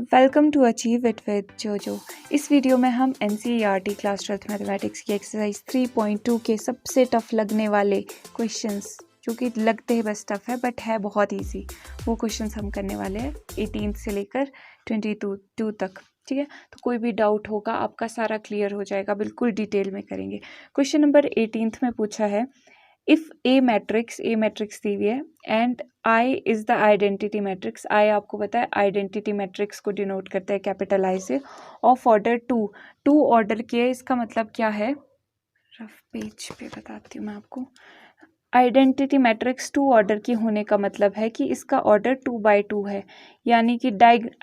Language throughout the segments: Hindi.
Welcome to achieve it with Jojo. इस वीडियो में हम NCERT क्लास 12th मैथमेटिक्स की एक्सरसाइज 3.2 के सबसे टफ लगने वाले क्वेश्चंस, जो कि लगते हैं बस टफ है बट है बहुत इजी, वो क्वेश्चंस हम करने वाले हैं 18 से लेकर 22 तक। ठीक है, तो कोई भी डाउट होगा आपका सारा क्लियर हो जाएगा, बिल्कुल डिटेल में करेंगे। क्वेश्चन नंबर 18 में पूछा है, इफ ए मैट्रिक्स दी हुई है and I is the identity matrix. I आपको पता है आइडेंटिटी मैट्रिक्स को डिनोट करता है कैपिटल आई से, ऑफ ऑर्डर टू ऑर्डर की है। इसका मतलब क्या है, रफ पेज पे बताती हूँ मैं आपको। आइडेंटिटी मैट्रिक्स 2 ऑर्डर की होने का मतलब है कि इसका ऑर्डर 2/2 है, यानी कि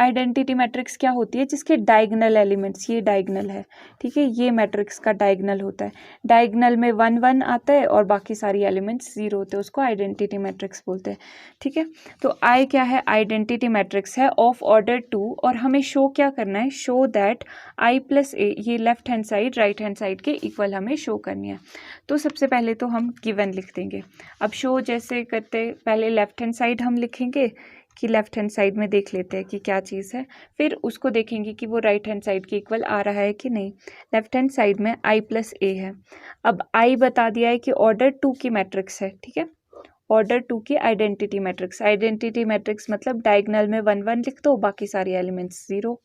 आइडेंटिटी मैट्रिक्स क्या होती है, जिसके डायगनल एलिमेंट्स, ये डायगनल है, ठीक है, ये मैट्रिक्स का डायगनल होता है। डायगनल में 1 1 आता है और बाकी सारी एलिमेंट्स 0 होते हैं, उसको आइडेंटिटी मैट्रिक्स बोलते हैं। ठीक है, तो आई क्या है, आइडेंटिटी मैट्रिक्स है ऑफ ऑर्डर 2, और हमें शो क्या करना है, शो दैट आई प्लस ए, ये left hand side right hand side के इक्वल हमें शो करनी है। तो सबसे पहले तो हम गिवन लिख देंगे। अब शो जैसे करते, पहले लेफ्ट हैंड साइड हम लिखेंगे कि लेफ्ट हैंड साइड में देख लेते हैं कि क्या चीज़ है, फिर उसको देखेंगे कि वो राइट हैंड साइड के इक्वल आ रहा है कि नहीं। लेफ्ट हैंड साइड में आई प्लस ए है। अब आई बता दिया है कि ऑर्डर 2 की मैट्रिक्स है, ठीक है, ऑर्डर 2 की आइडेंटिटी मैट्रिक्स मतलब डायगनल में 1 1 लिख दो, बाकी सारी एलिमेंट्स 0।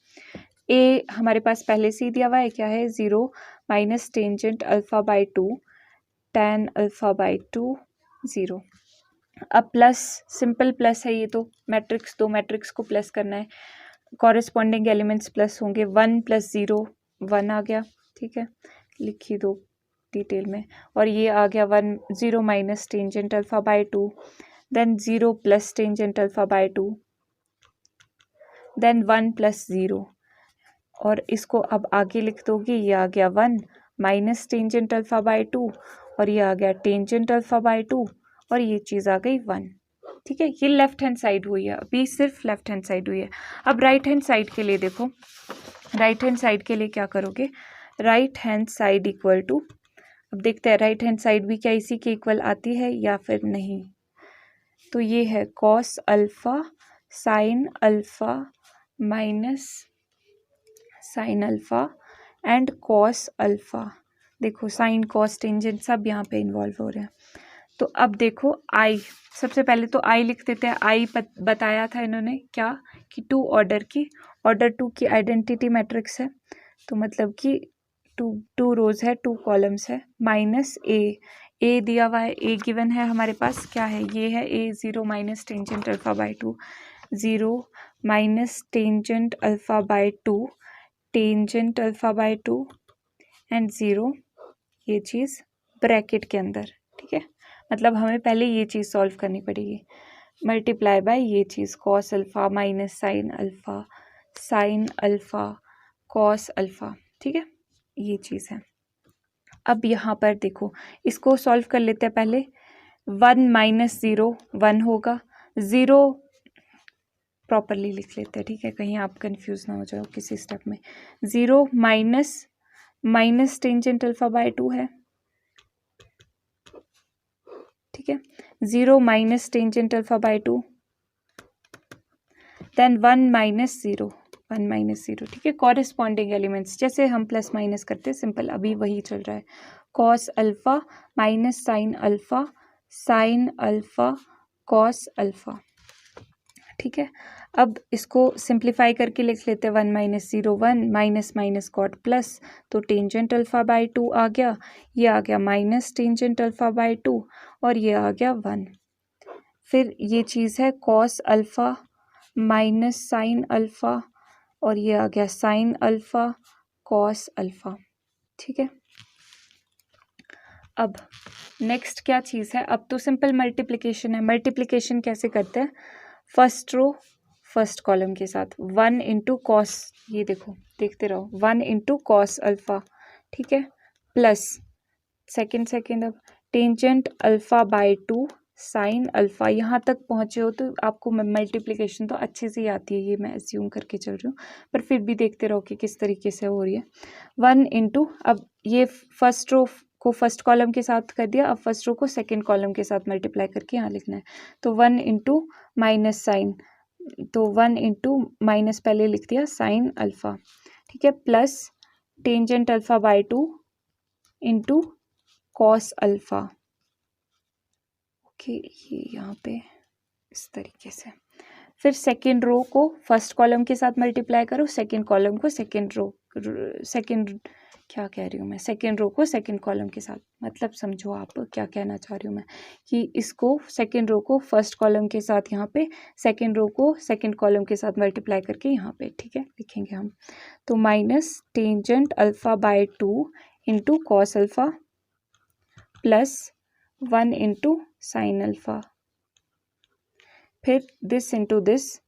ए हमारे पास पहले से ही दिया हुआ है, क्या है, 0 minus tangent alpha by 2 tan alpha by 2 0। अब प्लस, सिंपल प्लस है ये, तो मैट्रिक्स, दो मैट्रिक्स को प्लस करना है, कॉरेस्पॉन्डिंग एलिमेंट्स प्लस होंगे। 1 + 0 1 आ गया, ठीक है, लिख ही दो डिटेल में। और ये आ गया 1 0 minus tangent alpha by 2, then 0 plus tangent alpha by 2, then 1 + 0, और इसको अब आगे लिख दोगे, ये आ गया 1 माइनस टेंजेंट अल्फा बाई 2, और ये आ गया टेंजेंट अल्फा बाई 2, और ये चीज़ आ गई 1। ठीक है, ये लेफ्ट हैंड साइड हुई है, अभी सिर्फ लेफ्ट हैंड साइड हुई है। अब राइट हैंड साइड के लिए देखो, राइट हैंड साइड के लिए क्या करोगे, right hand side equal to, अब देखते हैं राइट हैंड साइड भी क्या इसी के इक्वल आती है या फिर नहीं। तो ये है cos alpha sine alpha minus sine alpha and cos alpha. देखो साइन कॉस टेंजेंट सब यहाँ पे इन्वॉल्व हो रहे हैं। तो अब देखो आई, सबसे पहले तो आई लिख देते हैं। आई बताया था इन्होंने क्या, कि 2 ऑर्डर की, ऑर्डर 2 की आइडेंटिटी मैट्रिक्स है, तो मतलब कि 2 रोज है, 2 कॉलम्स है, माइनस ए दिया हुआ है, ए गिवन है हमारे पास, क्या है, ये है ए 0 minus tangent alpha by 2, 0 minus tangent alpha by 2, tangent alpha by 2 and 0, ये चीज़ ब्रैकेट के अंदर। ठीक है, मतलब हमें पहले ये चीज़ सॉल्व करनी पड़ेगी, मल्टीप्लाई बाय ये चीज़ cos alpha minus sine alpha cos alpha. ठीक है, ये चीज़ है। अब यहाँ पर देखो, इसको सॉल्व कर लेते हैं पहले। 1 माइनस 0 1 होगा, 0 प्रॉपरली लिख लेते हैं, ठीक है, कहीं आप कंफ्यूज ना हो जाओ किसी स्टेप में। 0 माइनस टेंजेंट अल्फा बाई 2 है, ठीक है, 0 minus tangent alpha by 2, then 1 minus 0 ठीक है, कॉरेस्पॉन्डिंग एलिमेंट्स जैसे हम प्लस माइनस करते हैं, सिंपल अभी वही चल रहा है। Cos alpha minus sine alpha cos alpha. ठीक है, अब इसको सिंप्लीफाई करके लिख लेते हैं। 1 minus 0 1 minus minus got plus, तो टेंजेंट अल्फा बाई 2 आ गया, ये आ गया माइनस टेंजेंट अल्फा बाई 2, और ये आ गया 1। फिर ये चीज़ है cos alpha minus sine alpha, और ये आ गया साइन अल्फा कॉस अल्फा। ठीक है, अब नेक्स्ट क्या चीज़ है, अब तो सिंपल मल्टीप्लिकेशन है। मल्टीप्लिकेशन कैसे करते हैं, फर्स्ट रो फर्स्ट कॉलम के साथ 1 इंटू कॉस, ये देखो देखते रहो, 1 इंटू कॉस अल्फा, ठीक है, प्लस सेकेंड अब tangent alpha by 2 sine alpha. यहाँ तक पहुँचे हो तो आपको मल्टीप्लिकेशन तो अच्छे से ही आती है, ये मैं अस्यूम करके चल रही हूँ, पर फिर भी देखते रहो कि किस तरीके से हो रही है। 1 इंटू, अब ये फर्स्ट रो को फर्स्ट कॉलम के साथ कर दिया, अब फर्स्ट रो को सेकंड कॉलम के साथ मल्टीप्लाई करके यहाँ लिखना है, तो 1 इंटू माइनस साइन तो 1 इंटू माइनस पहले लिख दिया साइन अल्फ़ा, ठीक है, plus tangent alpha by 2 into cos alpha. Okay, ये यहाँ पे इस तरीके से। फिर सेकेंड रो को फर्स्ट कॉलम के साथ मल्टीप्लाई करो, सेकेंड कॉलम को सेकेंड रो सेकेंड रो को सेकेंड कॉलम के साथ। मतलब समझो आप क्या कहना चाह रही हूँ मैं, कि इसको सेकेंड रो को फर्स्ट कॉलम के साथ यहाँ पे, सेकेंड रो को सेकेंड कॉलम के साथ मल्टीप्लाई करके यहाँ पे, ठीक है, लिखेंगे हम। तो minus tangent alpha by 2 into cos alpha plus 1 into sine alpha, फिर दिस इंटू दिस,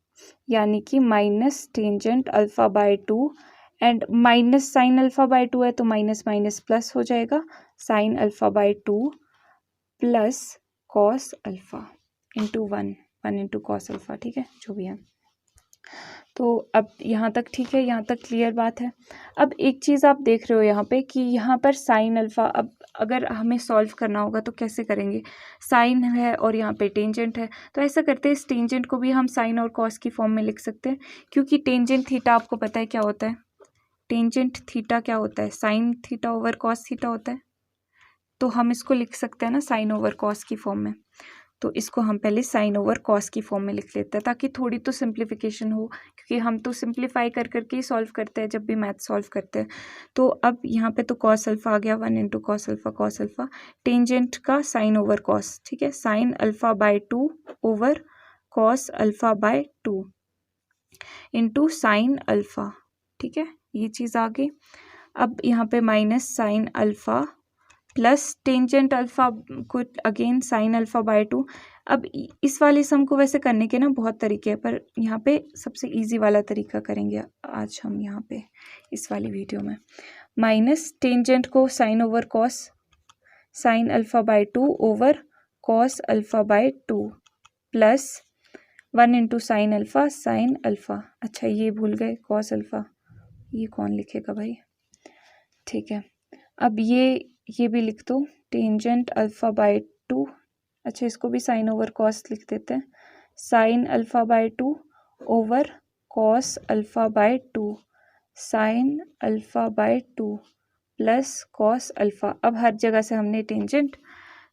यानी कि minus tangent alpha by 2 and minus sine alpha by 2 है तो माइनस माइनस प्लस हो जाएगा, sign alpha by 2 plus cos alpha into 1 into cos alpha, ठीक है, जो भी है। तो अब यहाँ तक ठीक है, यहाँ तक क्लियर बात है। अब एक चीज़ आप देख रहे हो यहाँ पे कि यहाँ पर साइन अल्फ़ा, अब अगर हमें सॉल्व करना होगा तो कैसे करेंगे, साइन है और यहाँ पे टेंजेंट है, तो ऐसा करते हैं इस टेंजेंट को भी हम साइन और कॉस की फॉर्म में लिख सकते हैं, क्योंकि टेंजेंट थीटा आपको पता है क्या होता है, टेंजेंट थीटा क्या होता है, sine theta over cos theta होता है। तो हम इसको लिख सकते हैं ना साइन ओवर कॉस की फॉर्म में, तो इसको हम पहले साइन ओवर कॉस की फॉर्म में लिख लेते हैं ताकि थोड़ी तो सिंप्लीफिकेशन हो, क्योंकि हम तो सिंप्लीफाई कर करके ही सॉल्व करते हैं जब भी मैथ सॉल्व करते हैं। तो अब यहाँ पे तो कॉस अल्फ़ा आ गया, 1 इंटू कॉस अल्फ़ा, टेंजेंट का साइन ओवर कॉस, ठीक है, sign alpha by 2 over cos alpha by 2 into sine alpha, ठीक है, ये चीज़ आ गई। अब यहाँ पे minus sine alpha plus tangent alpha को अगेन साइन अल्फ़ा बाय 2। अब इस वाले सम को वैसे करने के ना बहुत तरीके हैं, पर यहाँ पे सबसे इजी वाला तरीका करेंगे आज हम यहाँ पे इस वाली वीडियो में। माइनस टेंजेंट को sine over cos, sine alpha by 2 over cos alpha by 2 plus 1 into sine alpha. अच्छा, ये भूल गए कॉस अल्फ़ा, ये कौन लिखेगा भाई, ठीक है। अब ये भी लिख दो, टेंजेंट अल्फ़ा बाय 2, अच्छा इसको भी साइन ओवर कॉस लिख देते हैं, sign alpha by 2 over cos alpha by 2 sign alpha by 2 plus cos alpha. अब हर जगह से हमने टेंजेंट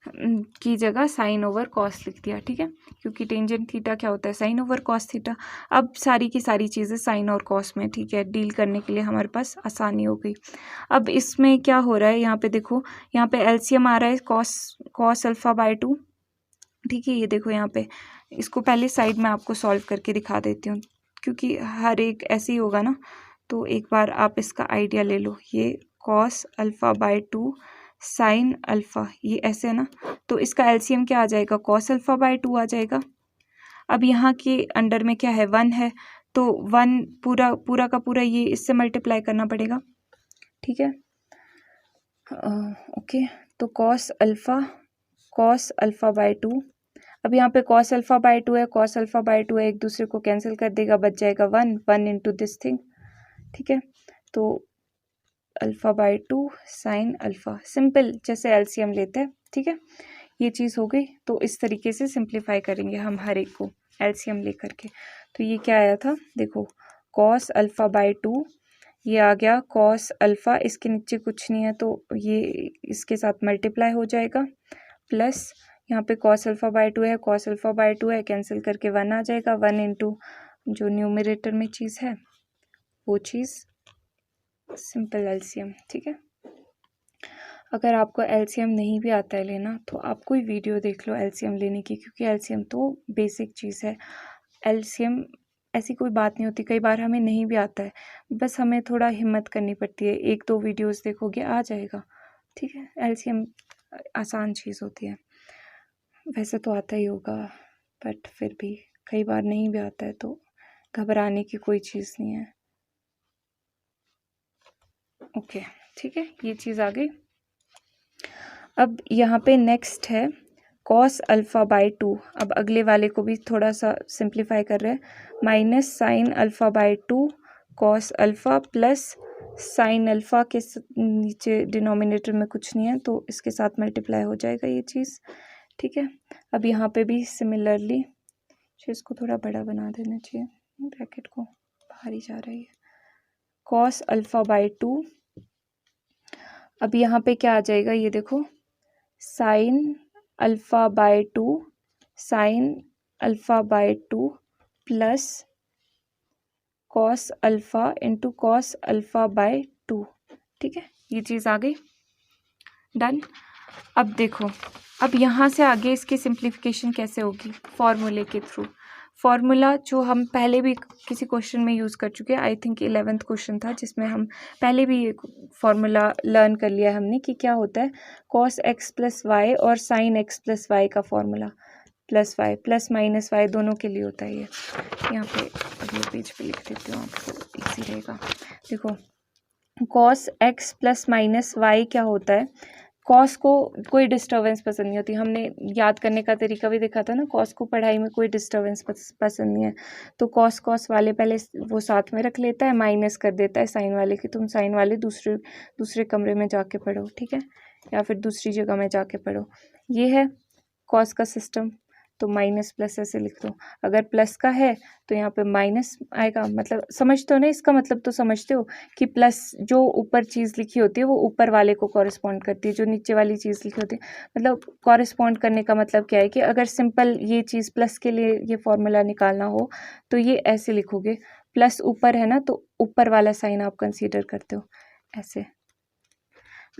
की जगह साइन ओवर कॉस लिख दिया, ठीक है, क्योंकि टेंजेंट थीटा क्या होता है, साइन ओवर कॉस थीटा। अब सारी की सारी चीज़ें साइन और कॉस में, ठीक है, डील करने के लिए हमारे पास आसानी हो गई। अब इसमें क्या हो रहा है, यहाँ पे देखो, यहाँ पे एलसीएम आ रहा है कॉस अल्फ़ा बाय 2, ठीक है, ये देखो यहाँ पे, इसको पहले साइड में आपको सॉल्व करके दिखा देती हूँ, क्योंकि हर एक ऐसे ही होगा ना, तो एक बार आप इसका आइडिया ले लो। ये cos alpha by 2 sine alpha, ये ऐसे है ना, तो इसका एलसीएम क्या आ जाएगा, कॉस अल्फ़ा बाय 2 आ जाएगा। अब यहाँ के अंडर में क्या है, 1 है, तो 1 पूरा का पूरा ये इससे मल्टीप्लाई करना पड़ेगा, ठीक है। ओके, तो कॉस अल्फ़ा बाय 2, अब यहाँ पे कॉस अल्फ़ा बाय 2 है, कॉस अल्फ़ा बाय 2 है, एक दूसरे को कैंसिल कर देगा, बच जाएगा 1 इंटू दिस थिंग, ठीक है। तो alpha by 2 sine alpha, simple जैसे एलसीएम लेते हैं, ठीक है, ये चीज़ हो गई। तो इस तरीके से सिंप्लीफाई करेंगे हम हर एक को एलसीएम लेकर के। तो ये क्या आया था, देखो कॉस अल्फ़ा बाय 2, ये आ गया कॉस अल्फ़ा, इसके नीचे कुछ नहीं है तो ये इसके साथ मल्टीप्लाई हो जाएगा, प्लस यहाँ पे कॉस अल्फ़ा बाय 2 है, कॉस अल्फ़ा बाय 2 है, कैंसिल करके 1 आ जाएगा, 1 इंटू जो न्यूमरेटर में चीज़ है वो चीज़, सिंपल एलसीएम, ठीक है। अगर आपको एलसीएम नहीं भी आता है लेना तो आप कोई वीडियो देख लो एलसीएम लेने की, क्योंकि एलसीएम तो बेसिक चीज़ है। एलसीएम ऐसी कोई बात नहीं होती, कई बार हमें नहीं भी आता है, बस हमें थोड़ा हिम्मत करनी पड़ती है, 1-2 वीडियोस देखोगे आ जाएगा, ठीक है। एलसीएम आसान चीज़ होती है, वैसे तो आता ही होगा, बट फिर भी कई बार नहीं भी आता है तो घबराने की कोई चीज़ नहीं है। ओके, ठीक है, ये चीज़ आ गई। अब यहाँ पे नेक्स्ट है कॉस अल्फ़ा बाय 2, अब अगले वाले को भी थोड़ा सा सिंप्लीफाई कर रहे हैं, minus sine alpha by 2 cos alpha plus sine alpha के नीचे डिनोमिनेटर में कुछ नहीं है तो इसके साथ मल्टीप्लाई हो जाएगा ये चीज़, ठीक है। अब यहाँ पे भी सिमिलरली इसको थोड़ा बड़ा बना देना चाहिए, ब्रैकेट को बाहर ही जा रही है। कॉस अल्फ़ा बाई 2, अब यहाँ पे क्या आ जाएगा ये देखो, sine alpha by 2, sine alpha by 2 plus cos alpha into cos alpha by 2। ठीक है, ये चीज़ आ गई, डन। अब देखो, अब यहाँ से आगे इसकी सिंप्लीफिकेशन कैसे होगी, फॉर्मूले के थ्रू। फॉर्मूला जो हम पहले भी किसी क्वेश्चन में यूज़ कर चुके हैं, आई थिंक 11th क्वेश्चन था, जिसमें हम पहले भी ये फॉर्मूला लर्न कर लिया हमने कि क्या होता है कॉस एक्स प्लस वाई और साइन एक्स प्लस वाई का formula, plus y plus minus y दोनों के लिए होता है ये। यहाँ पे अगले पेज पे लिख देती हूँ, आपको ईजी रहेगा। देखो, cos x plus minus y क्या होता है, कॉस को कोई डिस्टर्बेंस पसंद नहीं होती, हमने याद करने का तरीका भी देखा था ना, कॉस को पढ़ाई में कोई डिस्टर्बेंस पसंद नहीं है, तो कॉस वाले पहले वो साथ में रख लेता है, माइनस कर देता है साइन वाले की, तुम साइन वाले दूसरे कमरे में जाके पढ़ो, ठीक है, या फिर दूसरी जगह में जाके पढ़ो। ये है कॉस का सिस्टम, तो माइनस प्लस ऐसे लिख दो। अगर प्लस का है तो यहाँ पे माइनस आएगा, मतलब समझते हो ना, इसका मतलब तो समझते हो कि प्लस जो ऊपर चीज़ लिखी होती है वो ऊपर वाले को कॉरेस्पॉन्ड करती है, जो नीचे वाली चीज़ लिखी होती है, मतलब कॉरेस्पॉन्ड करने का मतलब क्या है कि अगर सिंपल ये चीज़ प्लस के लिए ये फॉर्मूला निकालना हो तो ये ऐसे लिखोगे, प्लस ऊपर है ना तो ऊपर वाला साइन आप कंसीडर करते हो ऐसे।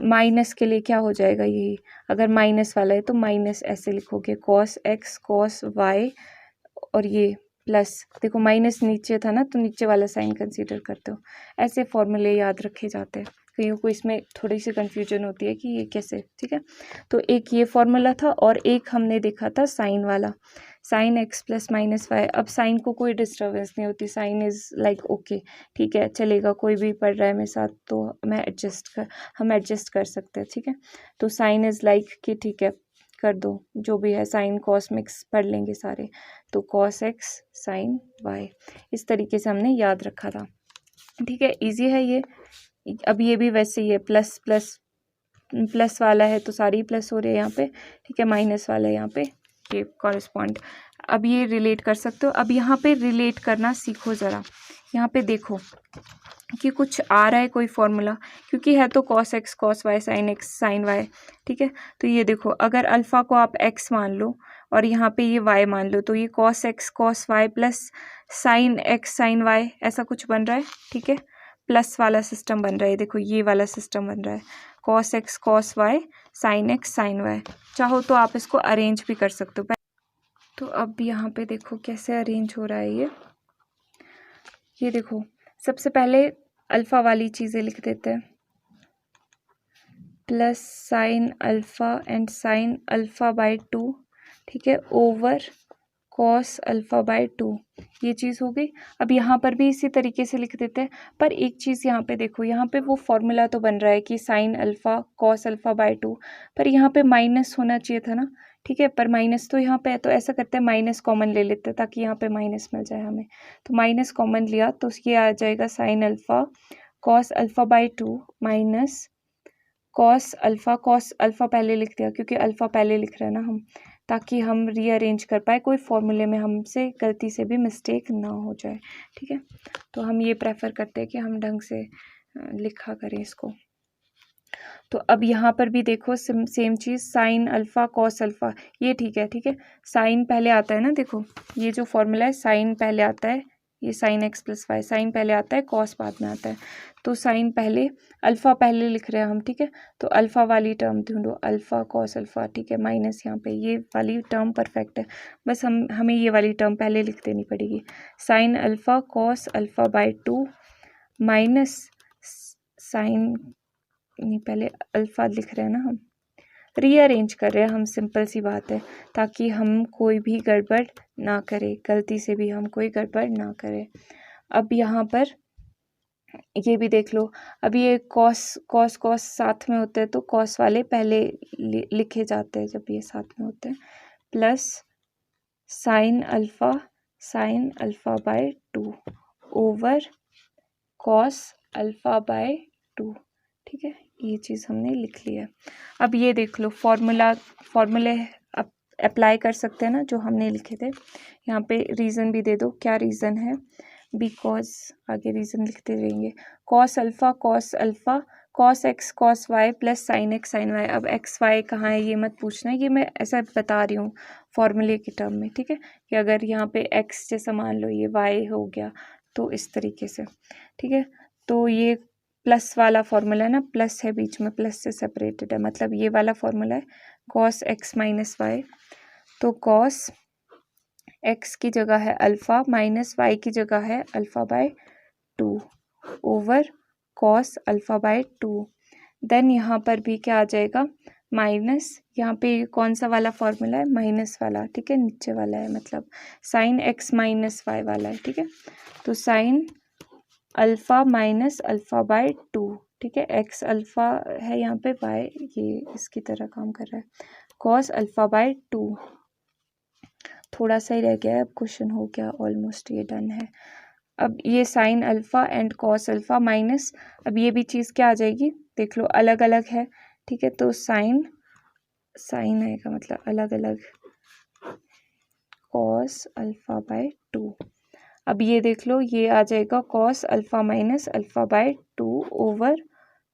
माइनस के लिए क्या हो जाएगा, यही अगर माइनस वाला है तो माइनस ऐसे लिखोगे, कॉस एक्स कॉस वाई, और ये प्लस, देखो माइनस नीचे था ना तो नीचे वाला साइन कंसीडर करते हो। ऐसे फॉर्मूले याद रखे जाते हैं, कईयों को इसमें थोड़ी सी कंफ्यूजन होती है कि ये कैसे, ठीक है। तो एक ये फॉर्मूला था और एक हमने देखा था साइन वाला, sine x plus minus y. अब साइन को कोई डिस्टर्बेंस नहीं होती, साइन इज़ लाइक ओके, ठीक है, चलेगा, कोई भी पढ़ रहा है मेरे साथ तो हम एडजस्ट कर सकते हैं, ठीक है। तो साइन इज़ लाइक कि ठीक है कर दो, जो भी है साइन कॉस मिक्स पढ़ लेंगे सारे, तो कॉस एक्स साइन वाई, इस तरीके से हमने याद रखा था, ठीक है, इजी है ये। अब ये भी वैसे ही है, प्लस प्लस प्लस वाला है तो सारी प्लस हो रहे हैं यहाँ पे, ठीक है, माइनस वाला है यहाँ पे, ये कॉरेस्पॉन्ड। अब ये रिलेट कर सकते हो। अब यहाँ पे रिलेट करना सीखो ज़रा, यहाँ पे देखो कि कुछ आ रहा है कोई फॉर्मूला, क्योंकि है तो cos x cos y sine x sine y, ठीक है। तो ये देखो, अगर अल्फ़ा को आप एक्स मान लो और यहाँ पे ये वाई मान लो, तो ये cos x cos y plus sine x sine y ऐसा कुछ बन रहा है, ठीक है, प्लस वाला सिस्टम बन रहा है, देखो ये वाला सिस्टम बन रहा है, cos x cos y sine x sine y. चाहो तो आप इसको अरेंज भी कर सकते हो। तो अब यहाँ पे देखो कैसे अरेंज हो रहा है ये देखो, सबसे पहले अल्फ़ा वाली चीज़ें लिख देते हैं, plus sine alpha and sine alpha by 2, ठीक है, ओवर कॉस अल्फ़ा बाई 2, ये चीज़ हो गई। अब यहाँ पर भी इसी तरीके से लिख देते हैं, पर एक चीज़ यहाँ पे देखो, यहाँ पे वो फॉर्मूला तो बन रहा है कि sign alpha cos alpha by 2, पर यहाँ पे माइनस होना चाहिए था ना, ठीक है, पर माइनस तो यहाँ पे है, तो ऐसा करते हैं माइनस कॉमन ले लेते हैं ताकि यहाँ पे माइनस मिल जाए हमें। तो माइनस कॉमन लिया तो ये आ जाएगा sign alpha cos alpha by 2 minus cos alpha पहले लिख दिया क्योंकि अल्फ़ा पहले लिख रहे हैं ना हम, ताकि हम रीअरेंज कर पाए, कोई फॉर्मूले में हमसे गलती से भी मिस्टेक ना हो जाए, ठीक है। तो हम ये प्रेफर करते हैं कि हम ढंग से लिखा करें इसको। तो अब यहाँ पर भी देखो सेम चीज़, साइन अल्फ़ा कॉस अल्फ़ा, ये ठीक है, साइन पहले आता है ना, देखो ये जो फॉर्मूला है साइन पहले आता है, ये sine x plus y, sine पहले आता है कॉस बाद में आता है, तो साइन पहले अल्फ़ा पहले लिख रहे हैं हम, ठीक है, तो अल्फ़ा वाली टर्म ढूंढो, अल्फ़ा कॉस अल्फ़ा, ठीक है, माइनस यहाँ पे ये वाली टर्म परफेक्ट है, बस हमें ये वाली टर्म पहले लिख देनी पड़ेगी, sine alpha cos alpha by 2 minus sine, नहीं पहले अल्फ़ा लिख रहे हैं ना, हम रीअरेंज कर रहे हैं हम, सिंपल सी बात है, ताकि हम कोई भी गड़बड़ ना करें, गलती से भी हम कोई गड़बड़ ना करें। अब यहाँ पर ये भी देख लो, अब ये कॉस साथ में होते हैं तो कॉस वाले पहले लिखे जाते हैं जब ये साथ में होते हैं, plus sign alpha by 2 over cos alpha by 2, ठीक है, ये चीज़ हमने लिख लिया। अब ये देख लो फॉर्मूले अब अप्लाई कर सकते हैं ना जो हमने लिखे थे। यहाँ पे रीज़न भी दे दो, क्या रीज़न है, बिकॉज आगे रीज़न लिखते रहेंगे। Cos alpha cos x cos y plus sine x sine y. अब एक्स वाई कहाँ है ये मत पूछना, ये मैं ऐसा बता रही हूँ फॉर्मूले की टर्म में, ठीक है, कि अगर यहाँ पे एक्स जैसा मान लो ये वाई हो गया तो इस तरीके से, ठीक है। तो ये प्लस वाला फॉर्मूला है ना, प्लस है बीच में, प्लस से सेपरेटेड है, मतलब ये वाला फॉर्मूला है कॉस एक्स माइनस वाई। तो कॉस एक्स की जगह है अल्फ़ा माइनस वाई की जगह है alpha by 2 over cos alpha by 2। Then यहाँ पर भी क्या आ जाएगा, माइनस, यहाँ पे कौन सा वाला फॉर्मूला है, माइनस वाला, ठीक है, नीचे वाला है, मतलब साइन एक्स माइनस वाई वाला है, ठीक है। तो sine alpha minus alpha by 2, ठीक है, एक्स अल्फ़ा है यहाँ पे, बाय ये इसकी तरह काम कर रहा है, कॉस अल्फ़ा बाय 2। थोड़ा सा ही रह गया है, अब क्वेश्चन हो गया ऑलमोस्ट, ये डन है। अब ये sine alpha and cos alpha minus, अब ये भी चीज़ क्या आ जाएगी, देख लो अलग अलग है, ठीक है, तो साइन आएगा, मतलब अलग अलग, कॉस अल्फ़ा बाय 2। अब ये देख लो ये आ जाएगा cos alpha minus alpha by 2 over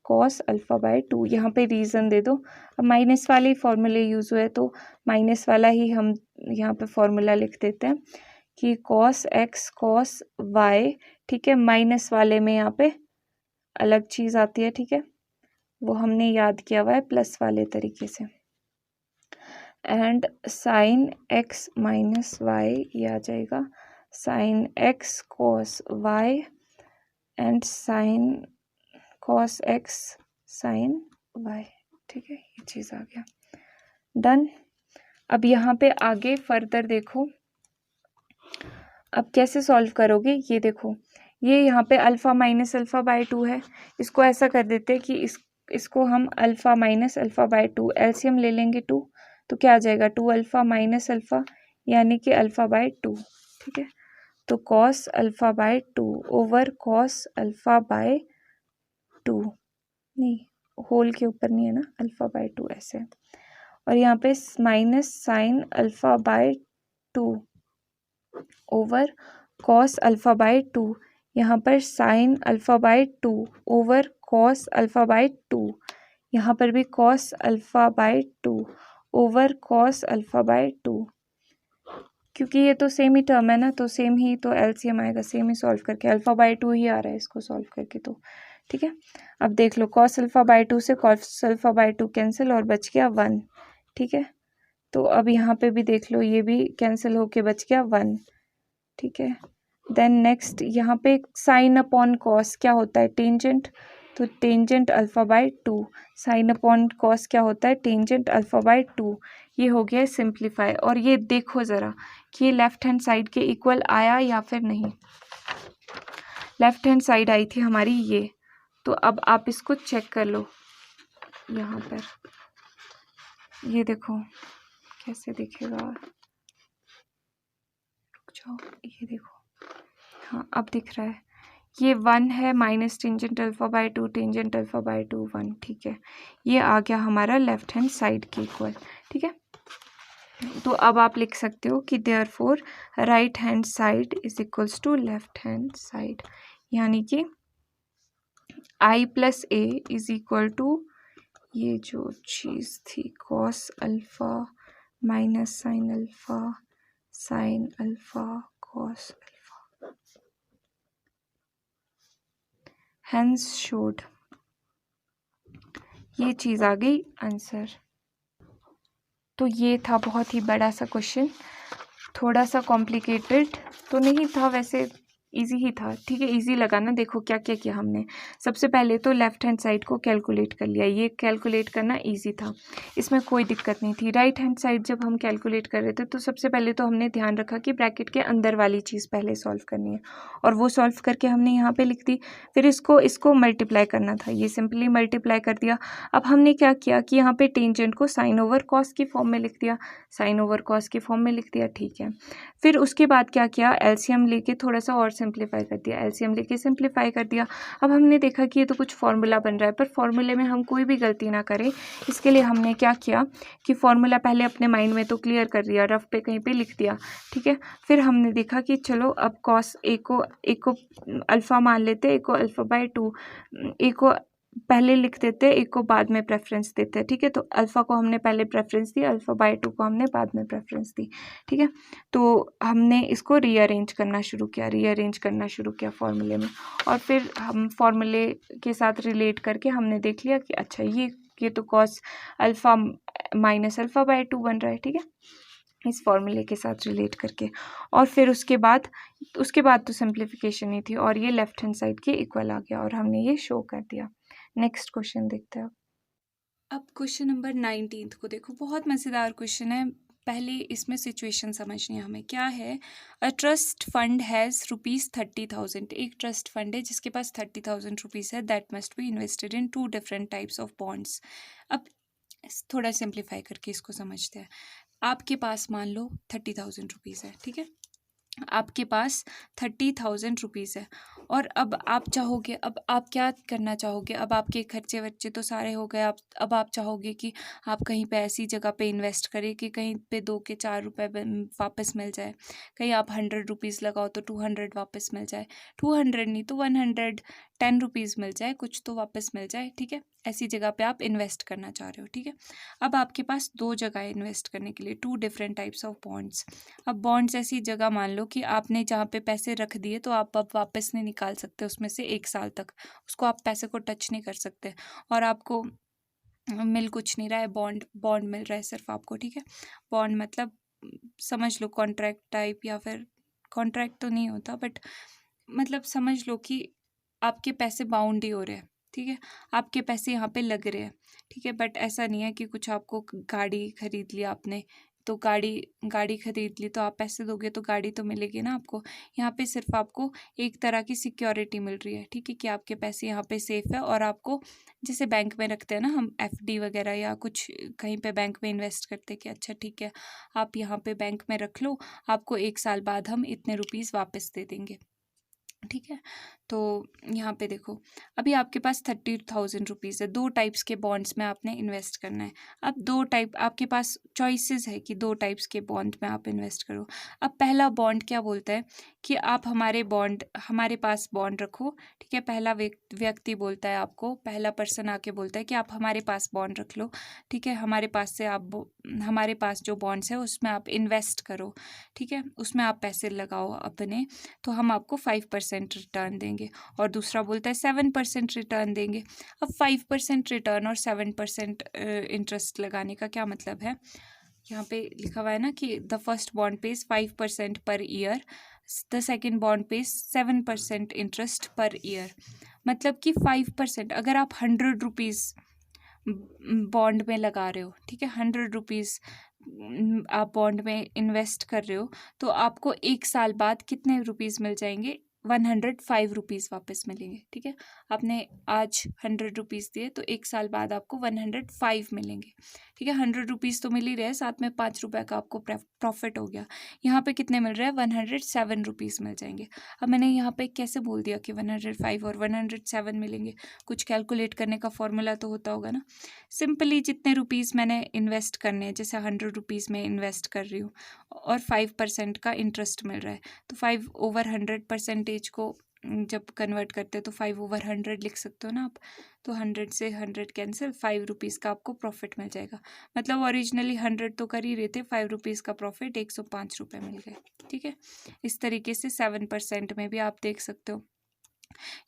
cos alpha by 2। यहाँ पे रीज़न दे दो। अब माइनस वाले फॉर्मूले यूज़ हुए तो माइनस वाला ही हम यहाँ पे फॉर्मूला लिख देते हैं कि कॉस एक्स कॉस वाई, ठीक है, माइनस वाले में यहाँ पे अलग चीज़ आती है, ठीक है, वो हमने याद किया हुआ है प्लस वाले तरीके से। And sine x minus y, ये आ जाएगा sine x cos y and sine cos x sine y, ठीक है, ये चीज़ आ गया, डन। अब यहाँ पे आगे फर्दर देखो, अब कैसे सॉल्व करोगे, ये देखो, ये यहाँ पे अल्फ़ा माइनस अल्फ़ा बाय 2 है, इसको ऐसा कर देते हैं कि इसको हम alpha minus alpha by 2 LCM ले लेंगे 2, तो क्या आ जाएगा 2 अल्फ़ा माइनस अल्फ़ा यानी कि अल्फ़ा बाय 2, ठीक है। तो cos alpha by 2 over cos alpha by 2, नहीं होल के ऊपर नहीं है ना, अल्फ़ा बाय 2 ऐसे, और यहाँ पे minus sine alpha by 2 over cos alpha by 2, यहाँ पर sign alpha by 2 over cos alpha by 2, यहाँ पर भी cos alpha by 2 over cos alpha by 2, क्योंकि ये तो सेम ही टर्म है ना, तो सेम ही तो एलसीएम आएगा, सेम ही सॉल्व करके, अल्फ़ा बाय 2 ही आ रहा है इसको सॉल्व करके, तो ठीक है। अब देख लो कॉस अल्फ़ा बाय 2 से कॉस अल्फ़ा बाय 2 कैंसिल और बच गया 1, ठीक है। तो अब यहाँ पे भी देख लो ये भी कैंसिल होके बच गया 1, ठीक है। देन नेक्स्ट यहाँ पे साइन अपॉन कॉस क्या होता है, टेंजेंट, तो tangent alpha by 2, sine upon cos क्या होता है, टेंजेंट अल्फ़ा बाय 2, ये हो गया सिंप्लीफाई। और ये देखो ज़रा कि ये लेफ्ट हैंड साइड के इक्वल आया या फिर नहीं, लेफ्ट हैंड साइड आई थी हमारी ये, तो अब आप इसको चेक कर लो, यहाँ पर ये देखो कैसे दिखेगा, रुक जाओ, ये देखो, हाँ अब दिख रहा है, ये 1 है minus tangent alpha by 2 tangent alpha by 2 1, ठीक है, ये आ गया हमारा लेफ्ट हैंड साइड के इक्वल, ठीक है। तो अब आप लिख सकते हो कि therefore right hand side is equals to left hand side, यानी कि I plus A is equal to ये जो चीज़ थी cos alpha minus sine alpha cos alpha, hence showed, ये चीज़ आ गई आंसर। तो ये था बहुत ही बड़ा सा क्वेश्चन, थोड़ा सा कॉम्प्लिकेटेड तो नहीं था, वैसे इजी ही था, ठीक है, इजी लगा ना। देखो क्या क्या किया हमने, सबसे पहले तो लेफ्ट हैंड साइड को कैलकुलेट कर लिया, ये कैलकुलेट करना इजी था, इसमें कोई दिक्कत नहीं थी। राइट हैंड साइड जब हम कैलकुलेट कर रहे थे तो सबसे पहले तो हमने ध्यान रखा कि ब्रैकेट के अंदर वाली चीज़ पहले सॉल्व करनी है, और वो सॉल्व करके हमने यहाँ पे लिख दी, फिर इसको मल्टीप्लाई करना था, ये सिंपली मल्टीप्लाई कर दिया। अब हमने क्या किया कि यहाँ पे टेंजेंट को साइन ओवर कॉस की फॉर्म में लिख दिया, साइन ओवर कॉस की फॉर्म में लिख दिया, ठीक है। फिर उसके बाद क्या किया, एलसीएम लेके थोड़ा सा और सिंप्लीफाई कर दिया, एलसीएम लेके सिंप्लीफाई कर दिया। अब हमने देखा कि ये तो कुछ फार्मूला बन रहा है, पर फार्मूले में हम कोई भी गलती ना करें, इसके लिए हमने क्या किया कि फार्मूला पहले अपने माइंड में तो क्लियर कर दिया, रफ पे कहीं पे लिख दिया, ठीक है। फिर हमने देखा कि चलो अब कॉस ए को अल्फ़ा मान लेते, ए को अल्फ़ा बाय 2, ए को पहले लिख देते, एक को बाद में प्रेफरेंस देते हैं, ठीक है। तो अल्फ़ा को हमने पहले प्रेफरेंस दी, अल्फ़ा बाय 2 को हमने बाद में प्रेफरेंस दी, ठीक है। तो हमने इसको रीअरेंज करना शुरू किया फार्मूले में, और फिर हम फार्मूले के साथ रिलेट करके हमने देख लिया कि अच्छा ये तो cos alpha minus alpha by 2 बन रहा है, ठीक है, इस फॉर्मूले के साथ रिलेट करके। और फिर उसके बाद तो सिंप्लीफिकेशन ही थी, और ये लेफ्ट हैंड साइड के इक्वल आ गया, और हमने ये शो कर दिया। नेक्स्ट क्वेश्चन देखते हैं। अब क्वेश्चन नंबर 19 को देखो, बहुत मज़ेदार क्वेश्चन है। पहले इसमें सिचुएशन समझनी है हमें। क्या है, अ ट्रस्ट फंड हैज़ ₹30,000। एक ट्रस्ट फंड है जिसके पास 30,000 रुपीज़ है, that must be invested in 2 different types of bonds. अब थोड़ा सिंप्लीफाई करके इसको समझते हैं। आपके पास मान लो 30,000 रुपीज़ है, ठीक है, आपके पास 30,000 रुपीज़ है, और अब आप चाहोगे, अब आप क्या करना चाहोगे, अब आपके खर्चे वर्चे तो सारे हो गए, अब आप चाहोगे कि आप कहीं पे ऐसी जगह पे इन्वेस्ट करें कि कहीं पे 2 के 4 रुपए वापस मिल जाए, कहीं आप 100 रुपीज़ लगाओ तो 200 वापस मिल जाए, 200 नहीं तो 110 रुपीज़ मिल जाए, कुछ तो वापस मिल जाए, ठीक है। ऐसी जगह पे आप इन्वेस्ट करना चाह रहे हो, ठीक है। अब आपके पास 2 जगह इन्वेस्ट करने के लिए, 2 डिफरेंट टाइप्स ऑफ बॉन्ड्स। अब बॉन्ड्स ऐसी जगह मान लो कि आपने जहाँ पे पैसे रख दिए तो आप अब वापस नहीं निकाल सकते उसमें से 1 साल तक, उसको आप पैसे को टच नहीं कर सकते, और आपको मिल कुछ नहीं रहा है, बॉन्ड मिल रहा है सिर्फ आपको, ठीक है। बॉन्ड मतलब समझ लो कॉन्ट्रैक्ट टाइप, या फिर कॉन्ट्रैक्ट तो नहीं होता, बट मतलब समझ लो कि आपके पैसे बाउंड ही हो रहे हैं, ठीक है, आपके पैसे यहाँ पे लग रहे हैं, ठीक है। बट ऐसा नहीं है कि कुछ आपको गाड़ी खरीद लिया आपने, तो गाड़ी खरीद ली तो आप पैसे दोगे तो गाड़ी तो मिलेगी ना आपको। यहाँ पे सिर्फ आपको एक तरह की सिक्योरिटी मिल रही है, ठीक है, कि आपके पैसे यहाँ पे सेफ है, और आपको जैसे बैंक में रखते हैं ना हम, एफडी वगैरह, या कुछ कहीं पे बैंक में इन्वेस्ट करते हैं कि अच्छा ठीक है आप यहाँ पे बैंक में रख लो, आपको 1 साल बाद हम इतने रुपीज़ वापस दे देंगे, ठीक है। तो यहाँ पे देखो, अभी आपके पास 30,000 रुपीज़ है, 2 टाइप्स के बॉन्ड्स में आपने इन्वेस्ट करना है। अब 2 टाइप आपके पास चॉइसेस है कि 2 टाइप्स के बॉन्ड में आप इन्वेस्ट करो। अब पहला बॉन्ड क्या बोलता है कि आप हमारे पास बॉन्ड रखो, ठीक है। पहला व्यक्ति बोलता है आपको, पहला पर्सन आके बोलता है कि आप हमारे पास बॉन्ड रख लो, ठीक है, हमारे पास जो बॉन्ड्स है उसमें आप इन्वेस्ट करो, ठीक है, उसमें आप पैसे लगाओ अपने, तो हम आपको 5% रिटर्न देंगे। और दूसरा बोलता है 7% रिटर्न देंगे। अब 5% रिटर्न और 7% इंटरेस्ट लगाने का क्या मतलब है, यहाँ पे लिखा हुआ है ना कि the first bond pays 5% per year, the second bond pays 7% interest per year. मतलब कि 5%, अगर आप 100 रुपीज़ बॉन्ड में लगा रहे हो, ठीक है, 100 रुपीज़ आप बॉन्ड में इन्वेस्ट कर रहे हो, तो आपको 1 साल बाद कितने रुपीज़ मिल जाएंगे, 105 रुपीज़ वापस मिलेंगे, ठीक है। आपने आज 100 रुपीज़ दिए तो 1 साल बाद आपको 105 मिलेंगे, ठीक है। 100 रुपीज़ तो मिल ही रहे हैं, साथ में 5 रुपये का आपको प्रॉफिट हो गया। यहाँ पे कितने मिल रहे हैं, 107 रुपीज़ मिल जाएंगे। अब मैंने यहाँ पे कैसे बोल दिया कि 105 और 107 मिलेंगे, कुछ कैलकुलेट करने का फॉर्मूला तो होता होगा ना। सिंपली जितने रुपीज़ मैंने इन्वेस्ट करने हैं, जैसे 100 रुपीज़ में इन्वेस्ट कर रही हूँ और 5% का इंटरेस्ट मिल रहा है, तो 5/100% को जब कन्वर्ट करते हैं तो 5/100 लिख सकते हो ना आप। तो 100 से 100 कैंसिल, 5 रुपीज़ का आपको प्रॉफिट मिल जाएगा। मतलब ओरिजिनली 100 तो कर ही रहे थे, 5 रुपीज़ का प्रॉफिट 105 रुपये मिल गए, ठीक है। इस तरीके से 7% में भी आप देख सकते हो।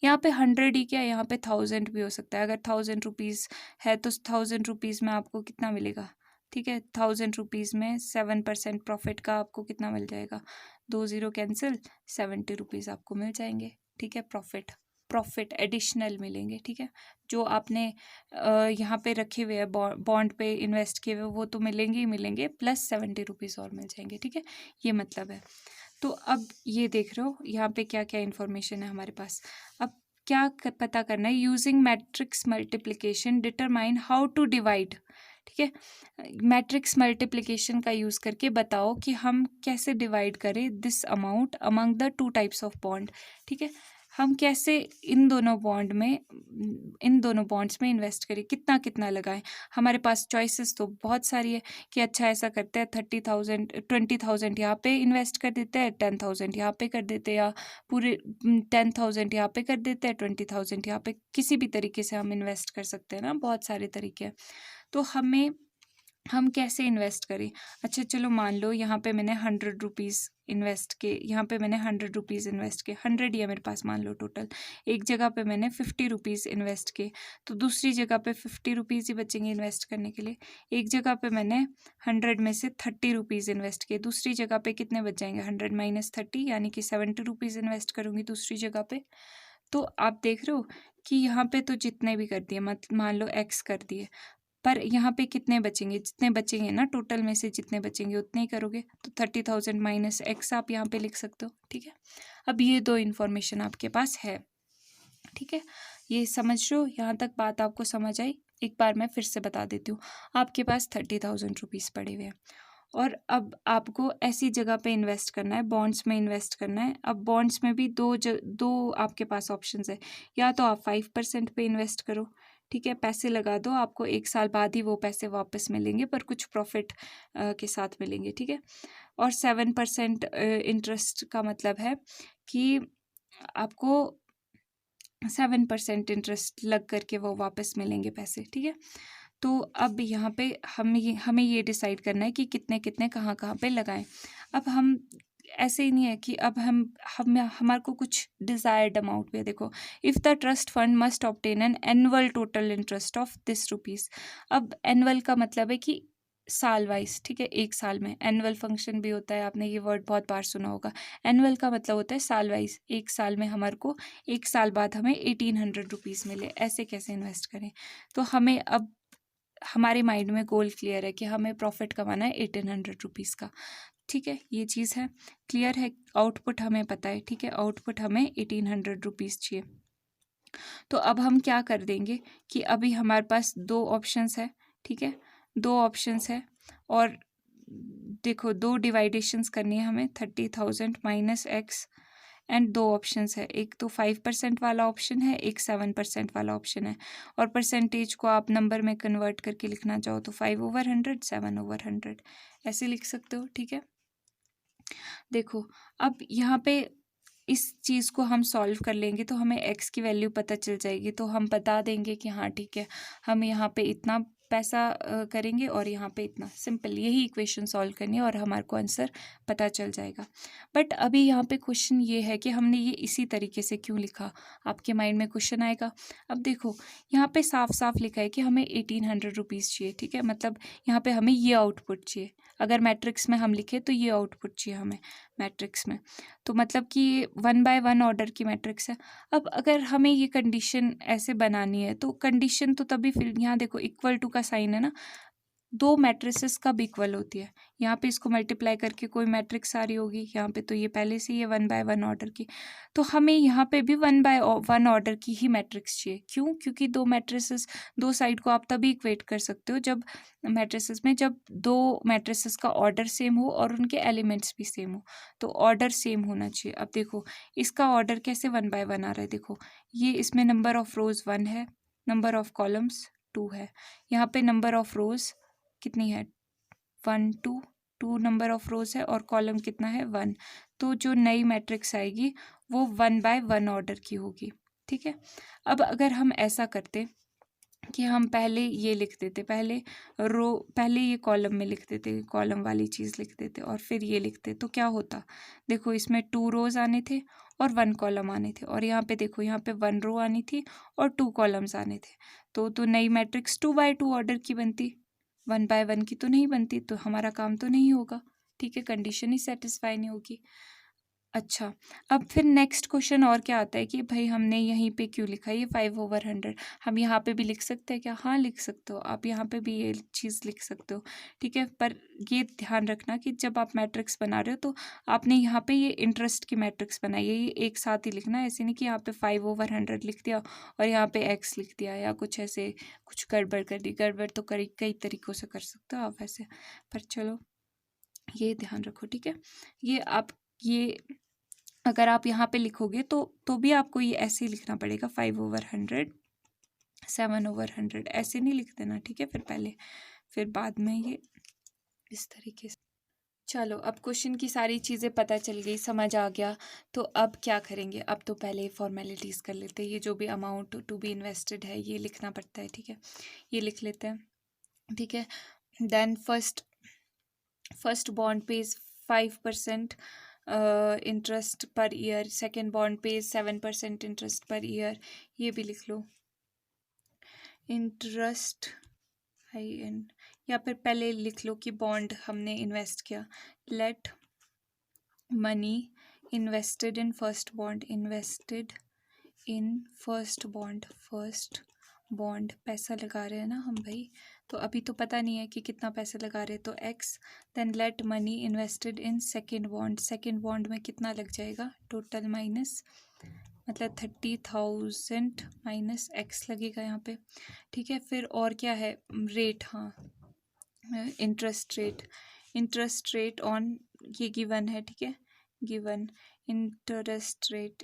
यहाँ पे 100 ही क्या, यहाँ पे 1000 भी हो सकता है। अगर 1000 रुपीज़ है तो 1000 रुपीज़ में आपको कितना मिलेगा, ठीक है, 1000 रुपीज़ में 7% प्रॉफिट का आपको कितना मिल जाएगा, 2 0 कैंसिल, 70 रुपीज़ आपको मिल जाएंगे, ठीक है। प्रॉफिट एडिशनल मिलेंगे, ठीक है। जो आपने यहाँ पे रखे हुए हैं बॉन्ड पे इन्वेस्ट किए हुए, वो तो मिलेंगे ही मिलेंगे, प्लस 70 रुपीज़ और मिल जाएंगे, ठीक है। ये मतलब है। तो अब ये देख रहे हो यहाँ पे क्या क्या इन्फॉर्मेशन है हमारे पास। अब क्या पता करना है, using matrix multiplication determine how to divide, ठीक है। मैट्रिक्स मल्टीप्लिकेशन का यूज़ करके बताओ कि हम कैसे डिवाइड करें this amount among the two types of bond. ठीक है, हम कैसे इन दोनों बॉन्ड्स में इन्वेस्ट करें, कितना कितना लगाएं। हमारे पास चॉइसेस तो बहुत सारी है कि अच्छा ऐसा करते हैं 30,000 20,000 यहाँ पे इन्वेस्ट कर देते हैं, 10,000 यहाँ पे कर देते हैं, या पूरे 10,000 यहाँ पे कर देते हैं, 20,000 यहाँ पे। किसी भी तरीके से हम इन्वेस्ट कर सकते हैं ना, बहुत सारे तरीके हैं। तो हम कैसे इन्वेस्ट करें। अच्छा चलो मान लो यहाँ पे मैंने 100 रुपीज़ इन्वेस्ट के, यहाँ पे मैंने 100 रुपीज़ इन्वेस्ट के, 100 ही है मेरे पास मान लो टोटल। एक जगह पे मैंने 50 रुपीज़ इन्वेस्ट के, तो दूसरी जगह पे 50 रुपीज़ ही बचेंगे इन्वेस्ट करने के लिए। एक जगह पे मैंने 100 में से 30 रुपीज़ इन्वेस्ट किए, दूसरी जगह पे कितने बच जाएंगे, 100 माइनस 30 यानी कि 70 रुपीज़ इन्वेस्ट करूँगी दूसरी जगह पे। तो आप देख रहे हो कि यहाँ पे तो जितने भी कर दिए, मत मान लो एक्स कर दिए, पर यहाँ पे कितने बचेंगे, जितने बचेंगे ना टोटल में से जितने बचेंगे उतने ही करोगे। तो 30,000 माइनस एक्स आप यहाँ पे लिख सकते हो। ठीक है, अब ये दो इन्फॉर्मेशन आपके पास है। ठीक है, ये समझ रहे हो, यहाँ तक बात आपको समझ आई। एक बार मैं फिर से बता देती हूँ। आपके पास 30,000 रुपीज़ पड़े हुए हैं और अब आपको ऐसी जगह पे इन्वेस्ट करना है, बॉन्ड्स में इन्वेस्ट करना है। अब बॉन्ड्स में भी दो आपके पास ऑप्शंस है, या तो आप 5% पे इन्वेस्ट करो, ठीक है, पैसे लगा दो, आपको 1 साल बाद ही वो पैसे वापस मिलेंगे, पर कुछ प्रॉफिट के साथ मिलेंगे। ठीक है, और 7% इंटरेस्ट का मतलब है कि आपको 7% इंटरेस्ट लग करके वो वापस मिलेंगे पैसे। ठीक है, तो अब यहाँ पे हमें ये डिसाइड करना है कि कितने कितने कहाँ कहाँ पे लगाएं। अब हम ऐसे ही नहीं है कि अब हम हमारे को कुछ डिजायर्ड अमाउंट पे, देखो, if the trust fund must obtain an annual total interest of this rupees. अब एनुअल का मतलब है कि साल वाइज। ठीक है, एक साल में एनुअल फंक्शन भी होता है, आपने ये वर्ड बहुत बार सुना होगा। एनुअल का मतलब होता है साल वाइज, एक साल में हमारे को 1 साल बाद हमें 1800 रुपीज़ मिले। ऐसे कैसे इन्वेस्ट करें। तो हमें अब हमारे माइंड में गोल क्लियर है कि हमें प्रॉफिट कमाना है 1800 रुपीज़ का। ठीक है, ये चीज़ है, क्लियर है। आउटपुट हमें पता है। ठीक है, आउटपुट हमें 1800 रुपीज़ चाहिए। तो अब हम क्या कर देंगे कि अभी हमारे पास दो ऑप्शंस है। ठीक है, दो ऑप्शंस है और देखो दो डिवाइडेशंस करनी है हमें, 30,000 माइनस एक्स, एंड दो ऑप्शंस है, एक तो 5% वाला ऑप्शन है, एक 7% वाला ऑप्शन है। और परसेंटेज को आप नंबर में कन्वर्ट करके लिखना चाहो तो 5/100, 7/100 ऐसे लिख सकते हो। ठीक है, देखो अब यहाँ पे इस चीज़ को हम सॉल्व कर लेंगे तो हमें x की वैल्यू पता चल जाएगी, तो हम बता देंगे कि हाँ ठीक है, हम यहाँ पे इतना पैसा करेंगे और यहाँ पे इतना। सिंपल यही इक्वेशन सॉल्व करनी है और हमारे को आंसर पता चल जाएगा। बट अभी यहाँ पे क्वेश्चन ये है कि हमने ये इसी तरीके से क्यों लिखा, आपके माइंड में क्वेश्चन आएगा। अब देखो यहाँ पे साफ साफ लिखा है कि हमें 1800 रुपीज़ चाहिए। ठीक है, मतलब यहाँ पे हमें ये आउटपुट चाहिए। अगर मैट्रिक्स में हम लिखे तो ये आउटपुट चाहिए हमें मैट्रिक्स में, तो मतलब कि 1 बाय 1 ऑर्डर की मैट्रिक्स है। अब अगर हमें ये कंडीशन ऐसे बनानी है तो कंडीशन तो तभी, फिर यहाँ देखो इक्वल टू का साइन है ना, दो मैट्रिसेस कब इक्वल होती है, यहाँ पे इसको मल्टीप्लाई करके कोई मैट्रिक्स आ रही होगी, यहाँ पे तो ये पहले से ही है 1 बाय 1 ऑर्डर की, तो हमें यहाँ पे भी 1 बाय 1 ऑर्डर की ही मैट्रिक्स चाहिए। क्यों, क्योंकि दो मैट्रिसेस, दो साइड को आप तभी इक्वेट कर सकते हो जब मैट्रिसेस में, जब दो मैट्रिसेस का ऑर्डर सेम हो और उनके एलिमेंट्स भी सेम हो, तो ऑर्डर सेम होना चाहिए। अब देखो इसका ऑर्डर कैसे 1 बाय 1 आ रहा है, देखो ये इसमें नंबर ऑफ रोज 1 है, नंबर ऑफ कॉलम्स 2 है, यहाँ पे नंबर ऑफ रोज कितनी है 1 2 नंबर ऑफ रोज है और कॉलम कितना है 1, तो जो नई मैट्रिक्स आएगी वो 1 बाय 1 ऑर्डर की होगी। ठीक है, अब अगर हम ऐसा करते कि हम पहले ये लिख देते, पहले ये कॉलम में लिख देते, कॉलम वाली चीज़ लिख देते और फिर ये लिखते, तो क्या होता, देखो इसमें 2 रोज आने थे और 1 कॉलम आने थे, और यहाँ पे देखो यहाँ पे 1 रो आनी थी और 2 कॉलम्स आने थे, तो नई मैट्रिक्स 2 बाय 2 ऑर्डर की बनती, 1 बाय 1 की तो नहीं बनती, तो हमारा काम तो नहीं होगा। ठीक है, कंडीशन ही सेटिस्फाई नहीं होगी। अच्छा, अब फिर नेक्स्ट क्वेश्चन और क्या आता है कि भाई हमने यहीं पे क्यों लिखा है ये 5/100, हम यहाँ पे भी लिख सकते हैं क्या? हाँ, लिख सकते हो आप, यहाँ पे भी ये चीज़ लिख सकते हो, ठीक है। पर ये ध्यान रखना कि जब आप मैट्रिक्स बना रहे हो तो आपने यहाँ पे ये इंटरेस्ट की मैट्रिक्स बनाई है, ये एक साथ ही लिखना है। ऐसे नहीं कि यहाँ पे 5/100 लिख दिया और यहाँ पे एक्स लिख दिया या कुछ ऐसे कुछ गड़बड़ कर दी। गड़बड़ तो कई कई तरीक़ों से कर सकते हो आप वैसे, पर चलो ये ध्यान रखो, ठीक है। ये अगर आप यहाँ पे लिखोगे तो भी आपको ये ऐसे ही लिखना पड़ेगा 5/100, 7/100 ऐसे नहीं लिख देना, ठीक है। फिर पहले फिर बाद में ये इस तरीके से। चलो, अब क्वेश्चन की सारी चीज़ें पता चल गई, समझ आ गया। तो अब क्या करेंगे? अब तो पहले फॉर्मेलिटीज़ कर लेते हैं। ये जो भी अमाउंट टू बी इन्वेस्टेड है ये लिखना पड़ता है, ठीक है। ये लिख लेते हैं, ठीक है। Then first bond pays 5% interest per year, second bond pays 7% interest per year, ये भी लिख लो। इंटरेस्ट IN, या फिर पहले लिख लो कि बॉन्ड हमने इन्वेस्ट किया। Late money invested in first bond, invested in first bond पैसा लगा रहे हैं ना हम भाई, तो अभी तो पता नहीं है कि कितना पैसा लगा रहे हैं, तो x. Then let money invested in second bond में कितना लग जाएगा टोटल माइनस, मतलब 30,000 माइनस एक्स लगेगा यहाँ पे, ठीक है। फिर और क्या है? रेट, हाँ, इंटरेस्ट रेट ऑन, ये गिवन है, ठीक है। Given interest REST,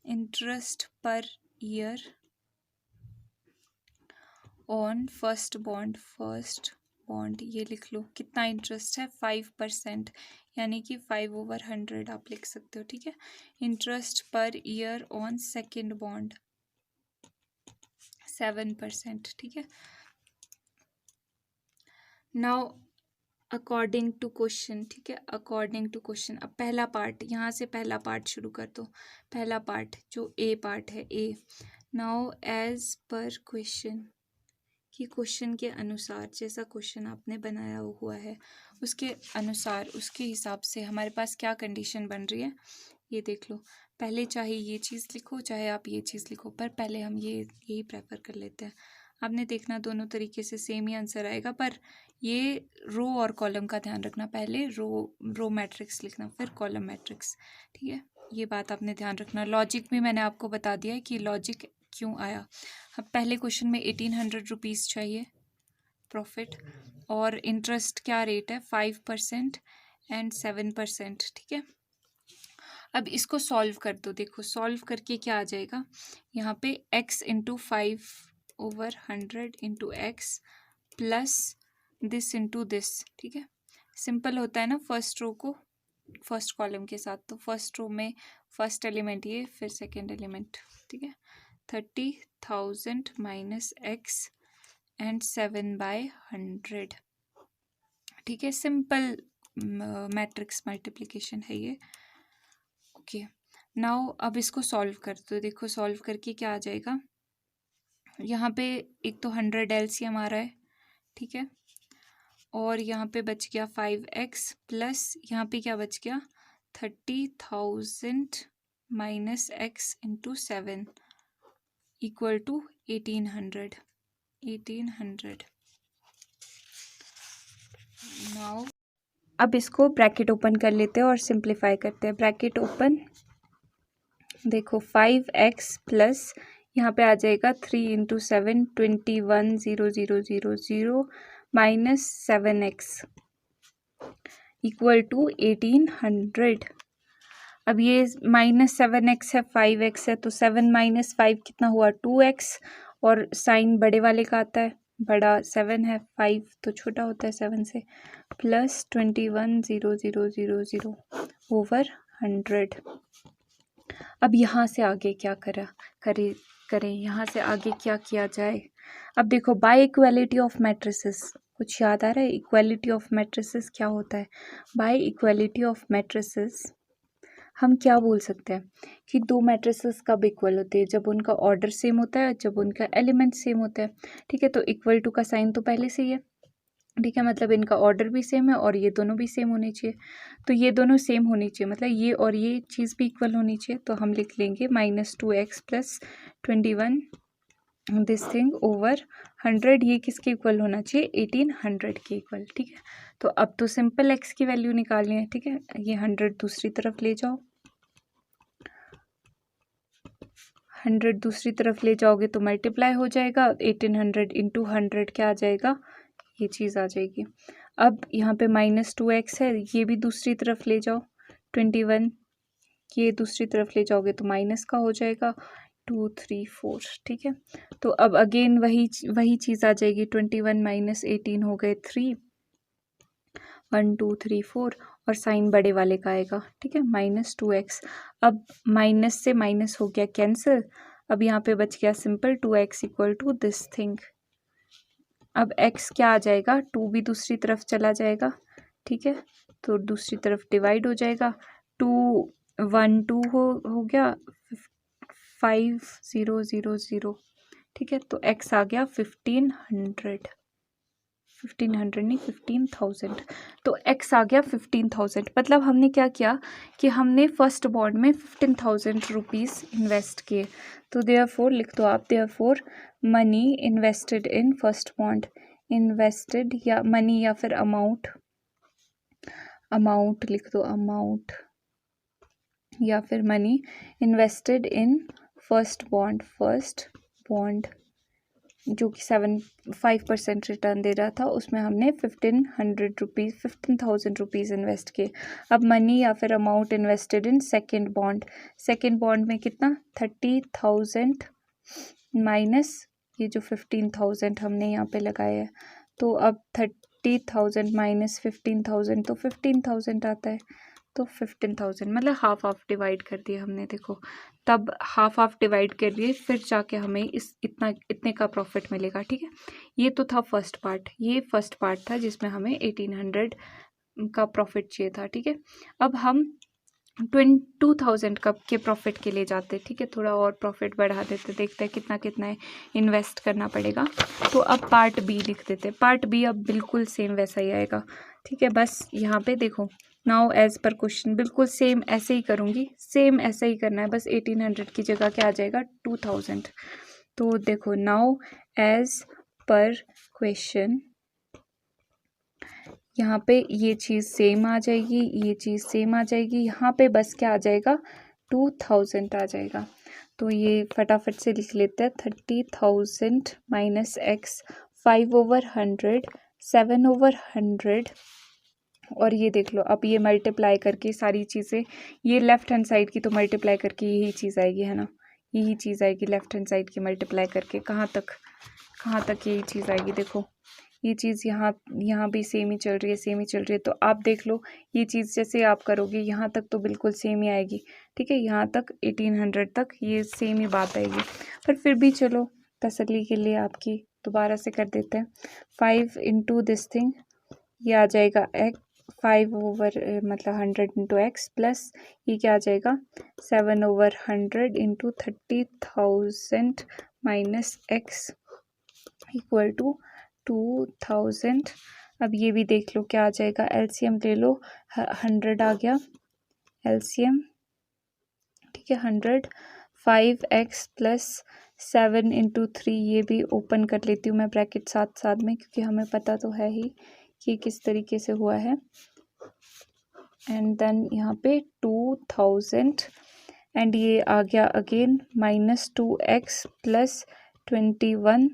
interest per year on first bond ये लिख लो। कितना इंटरेस्ट है? 5%, यानी कि 5/100 आप लिख सकते हो, ठीक है। Interest per year on second bond 7%, ठीक है। नाउ अकॉर्डिंग टू क्वेश्चन, ठीक है, अकॉर्डिंग टू क्वेश्चन। अब पहला पार्ट, यहाँ से पहला पार्ट शुरू कर दो। पहला पार्ट जो ए पार्ट है, ए। नाउ एज पर क्वेश्चन, कि क्वेश्चन के अनुसार, जैसा क्वेश्चन आपने बनाया हुआ है उसके अनुसार, उसके हिसाब से हमारे पास क्या कंडीशन बन रही है ये देख लो। पहले चाहे ये चीज़ लिखो चाहे आप ये चीज़ लिखो, पर पहले हम यही प्रेफर कर लेते हैं। आपने देखना दोनों तरीके से सेम ही आंसर आएगा, पर ये रो और कॉलम का ध्यान रखना। पहले रो मैट्रिक्स लिखना, फिर कॉलम मैट्रिक्स, ठीक है। ये बात आपने ध्यान रखना। लॉजिक भी मैंने आपको बता दिया है कि लॉजिक क्यों आया। अब पहले क्वेश्चन में 1800 रुपीज़ चाहिए प्रॉफिट, और इंटरेस्ट क्या रेट है? 5% एंड 7%, ठीक है। अब इसको सॉल्व कर दो। देखो सॉल्व करके क्या आ जाएगा यहाँ पे, x into 5/100 into x plus this into this, ठीक है। सिंपल होता है ना फर्स्ट रो को फर्स्ट कॉलम के साथ, तो फर्स्ट रो में फर्स्ट एलिमेंट ये, फिर सेकेंड एलिमेंट, ठीक है। 30,000 माइनस एक्स एंड 7/100, ठीक है। सिंपल मैट्रिक्स मल्टीप्लिकेशन है ये, ओके। नाउ अब इसको सॉल्व कर दो। देखो सॉल्व करके क्या आ जाएगा, यहाँ पे एक तो 100 LCM आ रहा है, ठीक है, और यहाँ पे बच गया 5x प्लस यहाँ पे क्या बच गया 30,000 minus x into 7 equal to 1800। Now अब इसको ब्रैकेट ओपन कर लेते हैं और सिंप्लीफाई करते हैं। ब्रैकेट ओपन, देखो 5x प्लस यहाँ पे आ जाएगा 3 into 7 21,000 minus 7x equal to 1800। अब ये माइनस 7x है, 5x है, तो 7 माइनस 5 कितना हुआ 2x, और साइन बड़े वाले का आता है, बड़ा 7 है, 5 तो छोटा होता है 7 से, प्लस 21,000 ओवर 100। अब यहाँ से आगे क्या करें यहाँ से आगे क्या किया जाए। अब देखो बाय इक्वालिटी ऑफ मैट्रिसेस, कुछ याद आ रहा है? इक्वालिटी ऑफ मैट्रिसेस क्या होता है? बाय इक्वालिटी ऑफ मैट्रिसेस हम क्या बोल सकते हैं कि दो मैट्रिसेस कब इक्वल होते हैं? जब उनका ऑर्डर सेम होता है, जब उनका एलिमेंट सेम होता है, ठीक है। तो इक्वल टू का साइन तो पहले से ही है, ठीक है, मतलब इनका ऑर्डर भी सेम है और ये दोनों भी सेम होने चाहिए। तो ये दोनों सेम होनी चाहिए, मतलब ये और ये चीज़ भी इक्वल होनी चाहिए। तो हम लिख लेंगे -2x + 21 दिस थिंग ओवर 100, ये किसके इक्वल होना चाहिए, 1800 के इक्वल। ठीक है, तो अब तो सिंपल x की वैल्यू निकालनी है। ठीक है, ये 100 दूसरी तरफ ले जाओ, 100 दूसरी तरफ ले जाओगे तो मल्टीप्लाई हो जाएगा, 1800 × 100 क्या आ जाएगा, ये चीज़ आ जाएगी। अब यहाँ पे -2x है, ये भी दूसरी तरफ ले जाओ, 21 ये दूसरी तरफ ले जाओगे तो माइनस का हो जाएगा, 2 3 4। ठीक है, तो अब अगेन वही चीज़ आ जाएगी, 21 - 18 हो गए 3, 1 2 3 4 और साइन बड़े वाले का आएगा। ठीक है, -2x। अब माइनस से माइनस हो गया कैंसिल, अब यहाँ पे बच गया सिंपल 2x = दिस थिंग। अब x क्या आ जाएगा, 2 भी दूसरी तरफ चला जाएगा। ठीक है, तो दूसरी तरफ डिवाइड हो जाएगा, 2 1 2 हो गया, 5 0 0 0। ठीक है, तो x आ गया 1500 नहीं 15,000। तो x आ गया 15,000। मतलब हमने क्या किया कि हमने फर्स्ट बॉन्ड में 15,000 रुपीज़ इन्वेस्ट किए। तो देयरफॉर लिख दो आप, therefore money invested in first bond, invested या मनी या फिर अमाउंट लिख दो, अमाउंट या फिर money invested in first bond जो कि 5% रिटर्न दे रहा था, उसमें हमने 15,000 रुपीज़ इन्वेस्ट किए। अब मनी या फिर amount invested in second bond में कितना, 30,000 माइनस ये जो 15,000 हमने यहाँ पे लगाए हैं। तो अब 30,000 माइनस 15,000 तो 15,000 आता है। तो 15,000 मतलब हाफ डिवाइड कर दिया हमने, देखो तब हाफ डिवाइड कर दिए, फिर जाके हमें इतने का प्रॉफिट मिलेगा। ठीक है, ये तो था फर्स्ट पार्ट, ये फर्स्ट पार्ट था जिसमें हमें 1800 का प्रॉफिट चाहिए था। ठीक है, अब हम 22,000 के प्रॉफिट के लिए जाते। ठीक है, थोड़ा और प्रॉफिट बढ़ा देते, देखते हैं कितना इन्वेस्ट करना पड़ेगा। तो अब पार्ट बी लिख देते, पार्ट बी अब बिल्कुल सेम वैसा ही आएगा। ठीक है, बस यहाँ पे देखो, नाउ एज पर क्वेश्चन बिल्कुल सेम ऐसे ही करूँगी, सेम ऐसे ही करना है, बस 1800 की जगह क्या आ जाएगा, 2000। तो देखो नाउ एज पर क्वेश्चन, यहाँ पे ये चीज़ सेम आ जाएगी, ये चीज़ सेम आ जाएगी, यहाँ पे बस क्या आ जाएगा, 2000 आ जाएगा। तो ये फटाफट से लिख लेते हैं, 30,000 माइनस x, 5/100, 7/100। और ये देख लो, अब ये मल्टीप्लाई करके सारी चीज़ें, ये लेफ्ट हैंड साइड की तो मल्टीप्लाई करके यही चीज़ आएगी, है ना, यही चीज़ आएगी लेफ्ट हैंड साइड की मल्टीप्लाई करके। कहाँ तक यही चीज़ आएगी, देखो ये चीज़ यहाँ भी सेम ही चल रही है, तो आप देख लो ये चीज़ जैसे आप करोगे यहाँ तक तो बिल्कुल सेम ही आएगी। ठीक है, यहाँ तक 1800 तक ये सेम ही बात आएगी, पर फिर भी चलो तसल्ली के लिए आपकी दोबारा से कर देते हैं। 5 × दिस थिंग, ये आ जाएगा x, 5/100 × x प्लस ये क्या आ जाएगा, 7/100 × 30,000 माइनस x इक्वल टू 2000। अब ये भी देख लो क्या आ जाएगा, एलसीएम ले लो, 100 आ गया एलसीएम। ठीक है, 100, 5x + 7 × 3, ये भी ओपन कर लेती हूँ मैं ब्रैकेट साथ में, क्योंकि हमें पता तो है ही कि किस तरीके से हुआ है। एंड देन यहाँ पे 2000 एंड ये आ गया अगेन -2x + 21,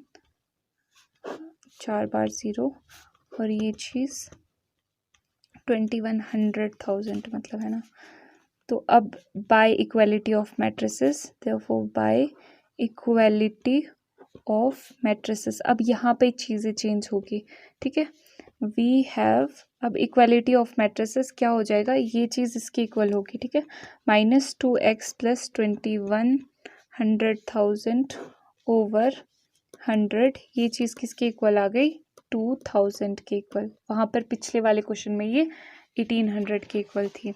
4 बार 0, और ये चीज़ 2100,000 मतलब, है ना। तो अब by equality of matrices, therefore by equality of matrices, अब यहाँ पे चीज़ें चेंज होगी। ठीक है, वी हैव, अब इक्वालिटी ऑफ मैट्रिसेस क्या हो जाएगा, ये चीज़ इसकी इक्वल होगी। ठीक है, -2x + 2100,000 ओवर 100, ये चीज़ किसके इक्वल आ गई, 2000 के इक्वल। वहाँ पर पिछले वाले क्वेश्चन में ये 1800 के इक्वल थी।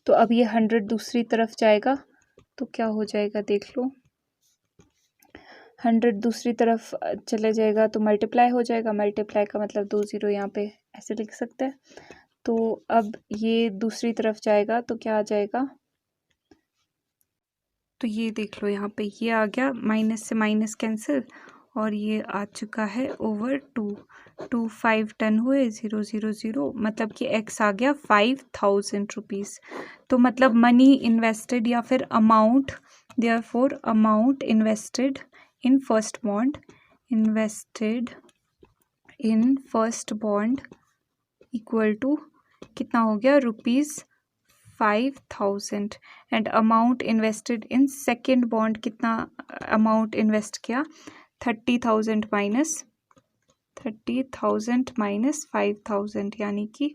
तो अब ये 100 दूसरी तरफ जाएगा तो क्या हो जाएगा, देख लो, 100 दूसरी तरफ चले जाएगा तो मल्टीप्लाई हो जाएगा, मल्टीप्लाई का मतलब 2 ज़ीरो यहाँ पे ऐसे लिख सकते हैं। तो अब ये दूसरी तरफ जाएगा तो क्या आ जाएगा, तो ये देख लो यहाँ पे ये आ गया, माइनस से माइनस कैंसिल, और ये आ चुका है ओवर 2, 2 5 10 हुए, 0 0 0, मतलब कि x आ गया 5000 रुपीज़। तो मतलब मनी इन्वेस्टेड या फिर amount, therefore amount invested in first bond, invested in first bond equal to कितना हो गया, ₹5000, and amount invested in second bond, कितना अमाउंट इन्वेस्ट किया, 30,000 माइनस 5,000 यानी कि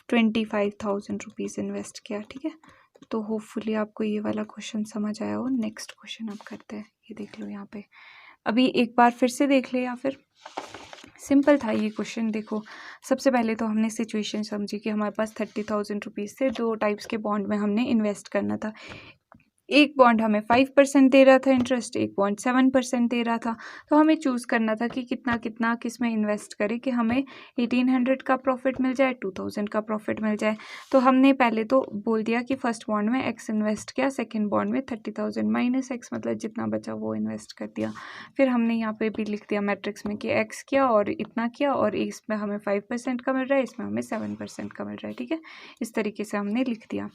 25,000 रुपीज़ इन्वेस्ट किया। ठीक है, तो होपफुली आपको ये वाला क्वेश्चन समझ आया हो। नेक्स्ट क्वेश्चन अब करते हैं, ये देख लो यहाँ पे, अभी एक बार फिर से देख ले या फिर सिंपल था ये क्वेश्चन। देखो सबसे पहले तो हमने सिचुएशन समझी कि हमारे पास 30,000 रुपीज़ से दो टाइप्स के बॉन्ड में हमने इन्वेस्ट करना था। एक बॉन्ड हमें 5% दे रहा था इंटरेस्ट, एक बॉन्ड 7% दे रहा था। तो हमें चूज़ करना था कि कितना कितना किस में इन्वेस्ट करें कि हमें 1800 का प्रॉफिट मिल जाए, 2000 का प्रॉफिट मिल जाए। तो हमने पहले तो बोल दिया कि फर्स्ट बॉन्ड में एक्स इन्वेस्ट किया, सेकेंड बॉन्ड में 30,000 माइनस एक्स, मतलब जितना बचा वो इन्वेस्ट कर दिया। फिर हमने यहाँ पे भी लिख दिया मैट्रिक्स में कि एक्स किया और इतना किया, और इसमें हमें 5% का मिल रहा है, इसमें हमें 7% का मिल रहा है। ठीक है, इस तरीके से हमने लिख दिया।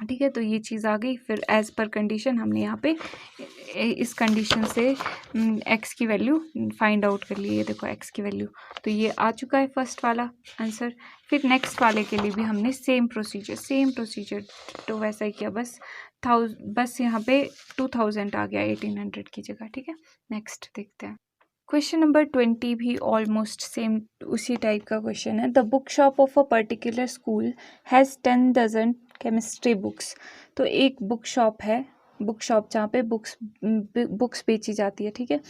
ठीक है, तो ये चीज़ आ गई। फिर एज़ पर कंडीशन हमने यहाँ पे इस कंडीशन से एक्स की वैल्यू फाइंड आउट कर ली। ये देखो एक्स की वैल्यू, तो ये आ चुका है फर्स्ट वाला आंसर। फिर नेक्स्ट वाले के लिए भी हमने सेम प्रोसीजर तो वैसा ही किया, बस यहाँ पे 2000 आ गया 1800 की जगह। ठीक है, नेक्स्ट देखते हैं। क्वेश्चन नंबर 20 भी ऑलमोस्ट सेम उसी टाइप का क्वेश्चन है। The book shop of a particular school has 10 dozen chemistry books. तो एक बुक शॉप है, बुक शॉप जहाँ पे बुक्स बेची जाती है। ठीक है,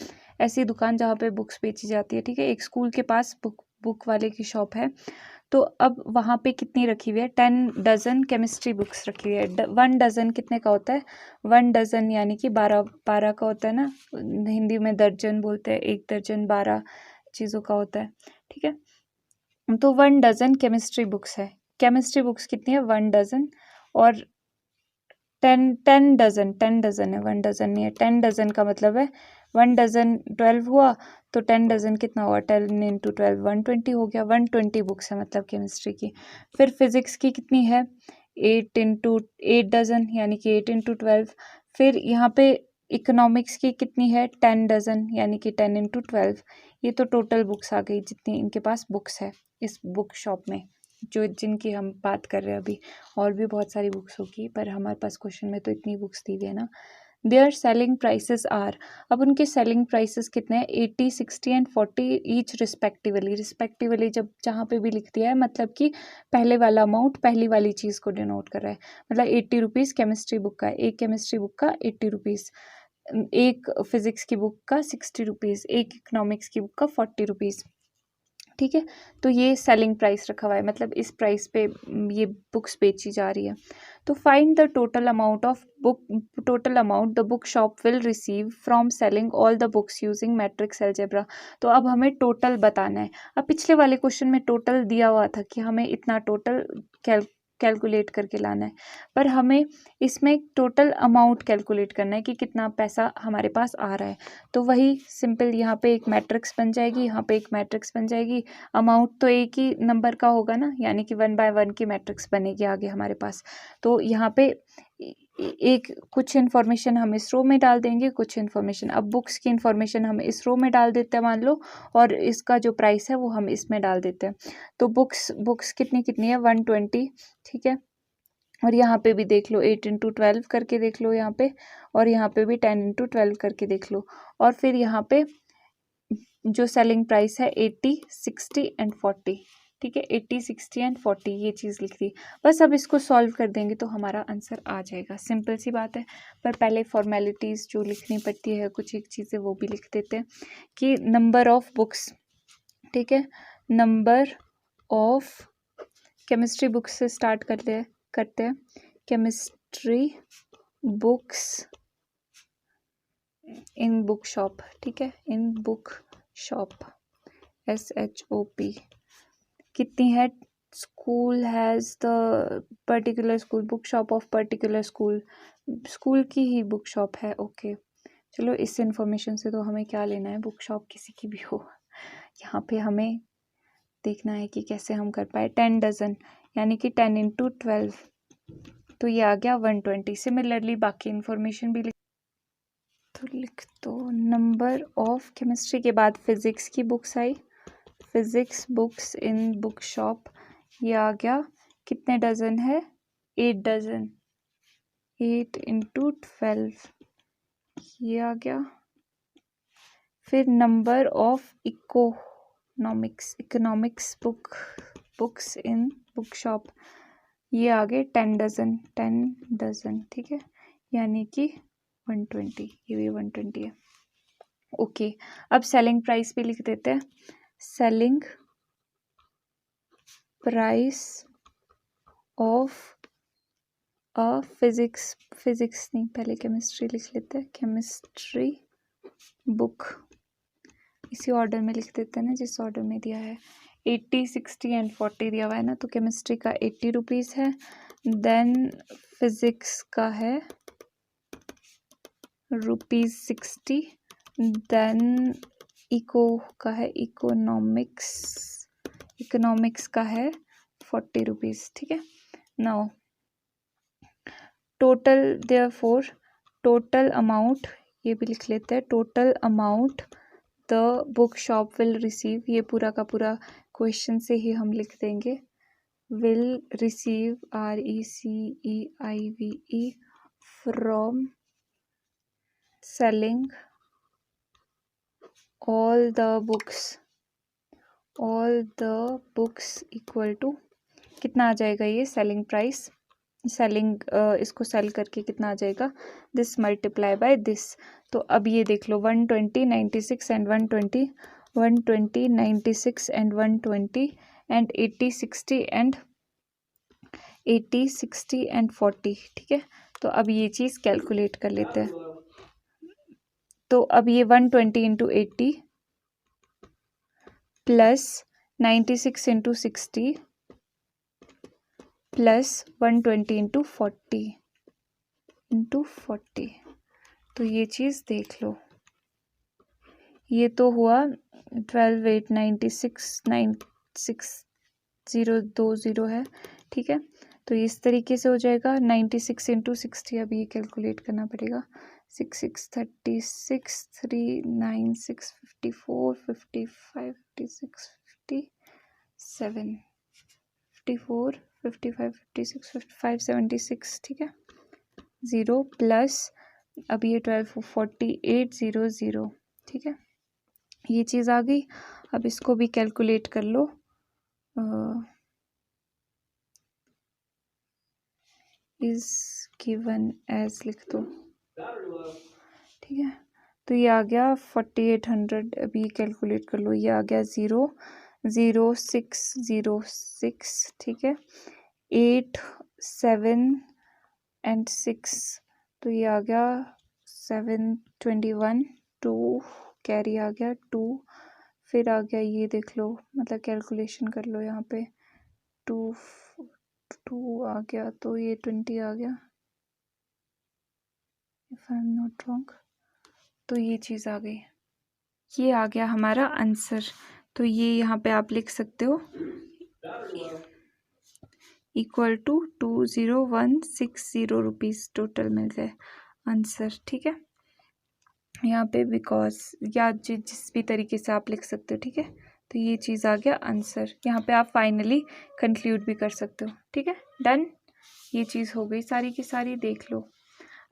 ऐसी दुकान जहाँ पे बुक्स बेची जाती है। ठीक है, एक स्कूल के पास बुक वाले की शॉप है। तो अब वहाँ पे कितनी रखी हुई है, 10 डजन केमिस्ट्री बुक्स रखी हुई है। 1 डजन कितने का होता है, 1 डजन यानी कि 12 का होता है ना, हिंदी में दर्जन बोलते हैं, एक दर्जन 12 चीज़ों का होता है। ठीक है, तो 1 डजन केमिस्ट्री बुक्स है। केमिस्ट्री बुक्स कितनी है, 1 डजन, और 10 डजन है, 1 डजन नहीं है, 10 डजन का मतलब है 1 डजन 12 हुआ, तो 10 डजन कितना हुआ, 10 इंटू 12 120 हो गया। 120 बुक्स है मतलब केमिस्ट्री की। फिर फिजिक्स की कितनी है, 8 डजन यानी कि 8 इंटू 12। फिर यहाँ पे इकोनॉमिक्स की कितनी है, 10 डजन यानी कि 10 इंटू 12। ये तो टोटल बुक्स आ गई जितनी इनके पास बुक्स है इस बुक शॉप में, जो जिनकी हम बात कर रहे हैं अभी। और भी बहुत सारी बुक्स होगी, पर हमारे पास क्वेश्चन में तो इतनी बुक्स दी हुई है ना। देयर सेलिंग प्राइसेस आर, अब उनके सेलिंग प्राइसेस कितने हैं, 80 60 एंड 40 ईच रिस्पेक्टिवली जब जहाँ पे भी लिख दिया है मतलब कि पहले वाला अमाउंट पहली वाली चीज़ को डिनोट कर रहा है। मतलब 80 रुपीज़ केमिस्ट्री बुक का, एक केमिस्ट्री बुक का 80 रुपीज़, एक फिजिक्स की बुक का 60 रुपीज़, एक इकोनॉमिक्स की बुक का 40 रुपीज़। ठीक है, तो ये सेलिंग प्राइस रखा हुआ है, मतलब इस प्राइस पे ये बुक्स बेची जा रही है। तो find the total amount the book shop will receive from selling all the books using matrix algebra. तो अब हमें टोटल बताना है। अब पिछले वाले क्वेश्चन में टोटल दिया हुआ था कि हमें इतना टोटल कैलकुलेट करके लाना है, पर हमें इसमें टोटल अमाउंट कैलकुलेट करना है कि कितना पैसा हमारे पास आ रहा है। तो वही सिंपल यहाँ पे एक मैट्रिक्स बन जाएगी, यहाँ पे एक मैट्रिक्स बन जाएगी। अमाउंट तो एक ही नंबर का होगा ना, यानी कि 1 बाय 1 की मैट्रिक्स बनेगी आगे हमारे पास। तो यहाँ पे एक कुछ इन्फॉर्मेशन हम इस रो में डाल देंगे, कुछ इन्फॉर्मेशन, अब बुक्स की इन्फॉर्मेशन हम इस रो में डाल देते हैं मान लो, और इसका जो प्राइस है वो हम इसमें डाल देते हैं। तो बुक्स कितनी कितनी है, 120। ठीक है, और यहाँ पे भी देख लो 8 इंटू 12 करके देख लो यहाँ पे, और यहाँ पे भी 10 इंटू 12 करके देख लो। और फिर यहाँ पे जो सेलिंग प्राइस है 80 60 एंड 40। ठीक है, 80 60 एंड 40 ये चीज़ लिख दी। बस अब इसको सॉल्व कर देंगे तो हमारा आंसर आ जाएगा, सिंपल सी बात है। पर पहले फॉर्मेलिटीज़ जो लिखनी पड़ती है कुछ एक चीज़ें वो भी लिख देते हैं कि नंबर ऑफ बुक्स। ठीक है, नंबर ऑफ केमिस्ट्री बुक्स से स्टार्ट करते हैं। Chemistry books in book shop, ठीक है, इन बुक शॉप, SHOP कितनी है? School has the particular school, book shop of particular school, school की ही बुक शॉप है। ओके चलो, इस इंफॉर्मेशन से तो हमें क्या लेना है, बुक शॉप किसी की भी हो। यहाँ पे हमें देखना है कि कैसे हम कर पाए। 10 डजन यानी कि 10 × 12, तो ये आ गया 120। सिमिलरली बाकी इंफॉर्मेशन भी लिख दो। नंबर ऑफ केमिस्ट्री के बाद फिजिक्स की books I, physics books in book shop, ये आ गया कितने डजन है? 8 डजन, 8 × 12 ये आ गया। फिर number of economics books in book shop, ये आ गए 10 डजन, 10 डजन, ठीक है, यानी कि 120, ये भी 120 है। ओके अब सेलिंग प्राइस भी लिख देते हैं। Selling price of a physics नहीं, पहले केमिस्ट्री लिख लेते हैं। केमिस्ट्री बुक इसी ऑर्डर में लिख देते हैं ना जिस ऑर्डर में दिया है। 80, 60 एंड 40 दिया हुआ है ना, तो केमिस्ट्री का 80 रुपीज़ है। देन फिजिक्स का है ₹60। देन इको का है, इकोनॉमिक्स का है 40 रुपीज़, ठीक है। Now total therefore total amount, ये भी लिख लेते हैं, total amount the book shop will receive, ये पूरा का पूरा क्वेश्चन से ही हम लिख देंगे। Will receive RECEIVE from selling all the books equal to कितना आ जाएगा? ये सेलिंग प्राइस, सेलिंग इसको सेल करके कितना आ जाएगा? This multiply by this. तो अब ये देख लो 120, 96 एंड 120, 120, 96 एंड 120 एंड 80, 60 एंड 40, ठीक है। तो अब ये चीज़ कैलकुलेट कर लेते हैं। तो अब ये 120 × 80 प्लस 96 × 60 प्लस 120 × 40 तो ये चीज़ देख लो, ये तो हुआ 12, 8, 96, 96020 है, ठीक है। तो इस तरीके से हो जाएगा 96 × 60, अब ये कैलकुलेट करना पड़ेगा। 6, 6, 36, 3, 9, 6, 54, 55, 56, 57, 54, 55, 56, 55, 76, ठीक है। 0 प्लस अब ये 12, 4800, ठीक है। ये चीज़ आ गई। अब इसको भी कैलकुलेट कर लो। इज गिवन एज लिख दो, ठीक है। तो ये आ गया 4800। अभी कैलकुलेट कर लो, ये आ गया 00606, ठीक है। 8, 7 एंड 6, तो ये आ गया 721, 2 कैरी आ गया 2, फिर आ गया ये देख लो, मतलब कैलकुलेशन कर लो यहाँ पे 2 आ गया, तो ये 20 आ गया if I am not wrong. तो ये चीज़ आ गई, ये आ गया हमारा आंसर। तो ये यहाँ पे आप लिख सकते हो इक्वल टू 20160 रुपीज़ टोटल मिल गए आंसर, ठीक है। यहाँ पे बिकॉज या जिस भी तरीके से आप लिख सकते हो, ठीक है। तो ये चीज़ आ गया आंसर। यहाँ पे आप फाइनली कंक्लूड भी कर सकते हो, ठीक है। डन, ये चीज़ हो गई सारी की सारी, देख लो।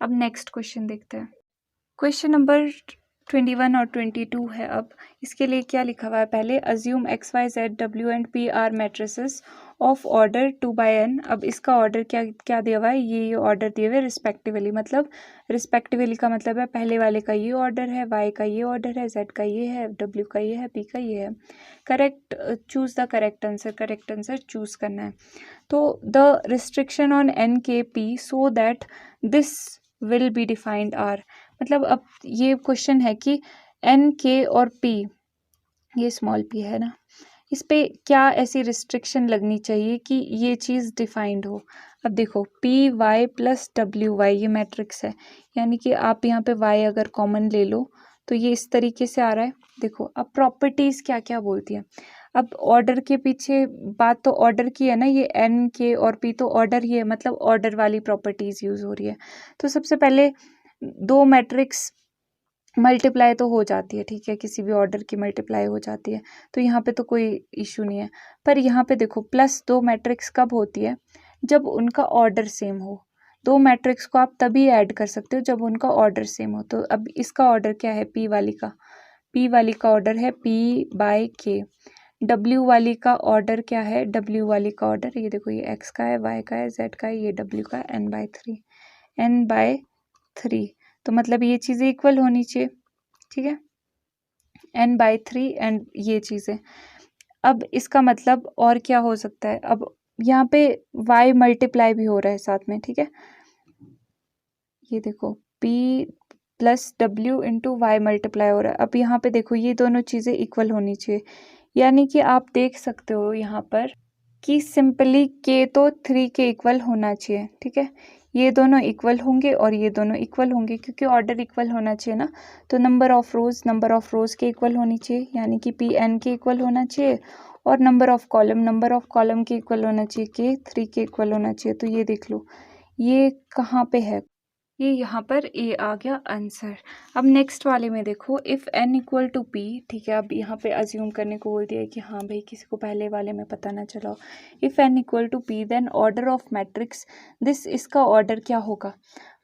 अब नेक्स्ट क्वेश्चन देखते हैं। क्वेश्चन नंबर 21 और 22 है। अब इसके लिए क्या लिखा हुआ है? पहले assume XYZ W and P are matrices of order 2/n। अब इसका ऑर्डर क्या दिया हुआ है? ये ऑर्डर दिए हुए रिस्पेक्टिवली, मतलब रिस्पेक्टिवली का मतलब है पहले वाले का ये ऑर्डर है, Y का ये ऑर्डर है, Z का ये है, W का ये है, P का ये है। Correct, choose the correct answer choose करना है। तो the restriction on N K P so that this will be defined are, मतलब अब ये क्वेश्चन है कि एन के और पी, ये स्मॉल पी है ना, इस पे क्या ऐसी रिस्ट्रिक्शन लगनी चाहिए कि ये चीज़ डिफाइंड हो। अब देखो P Y plus W Y ये मैट्रिक्स है, यानी कि आप यहाँ पे वाई अगर कॉमन ले लो तो ये इस तरीके से आ रहा है। देखो अब प्रॉपर्टीज़ क्या क्या बोलती है। अब ऑर्डर के पीछे बात तो ऑर्डर की है ना, ये एन के और पी तो ऑर्डर ही है, मतलब ऑर्डर वाली प्रॉपर्टीज़ यूज़ हो रही है। तो सबसे पहले दो मैट्रिक्स मल्टीप्लाई तो हो जाती है, ठीक है, किसी भी ऑर्डर की मल्टीप्लाई हो जाती है, तो यहाँ पे तो कोई इशू नहीं है। पर यहाँ पे देखो प्लस दो मैट्रिक्स कब होती है, जब उनका ऑर्डर सेम हो। दो मैट्रिक्स को आप तभी ऐड कर सकते हो जब उनका ऑर्डर सेम हो। तो अब इसका ऑर्डर क्या है, पी वाली का ऑर्डर है पी बाय के। डब्ल्यू वाली का ऑर्डर क्या है, डब्ल्यू वाली का ऑर्डर ये देखो, ये एक्स का है, वाई का है, जेड का है, ये डब्ल्यू का है, एन बाय थ्री। तो मतलब ये चीज़ें इक्वल होनी चाहिए, ठीक है, एन बाय थ्री एंड ये चीज़ें। अब इसका मतलब और क्या हो सकता है, अब यहाँ पे y मल्टीप्लाई भी हो रहा है साथ में, ठीक है, ये देखो p plus W into Y multiply हो रहा है। अब यहाँ पे देखो ये दोनों चीज़ें इक्वल होनी चाहिए, यानी कि आप देख सकते हो यहाँ पर कि सिंपली k तो 3 के इक्वल होना चाहिए, ठीक है, ये दोनों इक्वल होंगे और ये दोनों इक्वल होंगे क्योंकि ऑर्डर इक्वल होना चाहिए ना। तो नंबर ऑफ रोज के इक्वल होनी चाहिए, यानी कि पी एन के इक्वल होना चाहिए, और नंबर ऑफ कॉलम के इक्वल होना चाहिए, के 3 के इक्वल होना चाहिए। तो ये देख लो ये कहाँ पे है, ये यहाँ पर ए आ गया आंसर। अब नेक्स्ट वाले में देखो, if N equal to P, ठीक है, अब यहाँ पे अज्यूम करने को बोल दिया है कि हाँ भाई किसी को पहले वाले में पता ना चला हो। If N equal to P then order of matrix this, इसका ऑर्डर क्या होगा।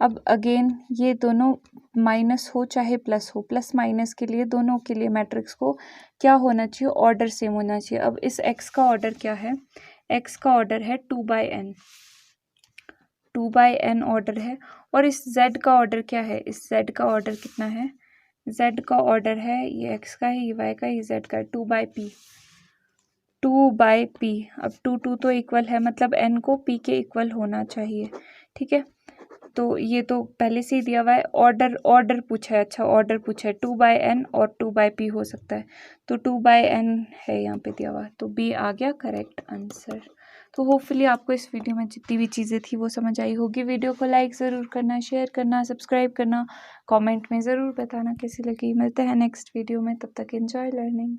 अब अगेन ये दोनों माइनस हो चाहे प्लस हो, प्लस माइनस के लिए दोनों के लिए मैट्रिक्स को क्या होना चाहिए, ऑर्डर सेम होना चाहिए। अब इस एक्स का ऑर्डर क्या है, एक्स का ऑर्डर है 2/n ऑर्डर है, और इस z का ऑर्डर क्या है, इस z का ऑर्डर कितना है, z का ऑर्डर है, ये x का है, ये y का है, ये z का है, 2/p। अब 2 तो इक्वल है, मतलब n को p के इक्वल होना चाहिए, ठीक है। तो ये तो पहले से ही दिया हुआ है, ऑर्डर पूछा है, अच्छा ऑर्डर पूछा है 2/n और 2/p हो सकता है, तो 2/n है यहाँ पे दिया हुआ, तो b आ गया करेक्ट आंसर। तो होपफुली आपको इस वीडियो में जितनी भी चीज़ें थी वो समझ आई होगी। वीडियो को लाइक ज़रूर करना, शेयर करना, सब्सक्राइब करना, कमेंट में ज़रूर बताना कैसी लगी। मिलते हैं नेक्स्ट वीडियो में, तब तक एंजॉय लर्निंग।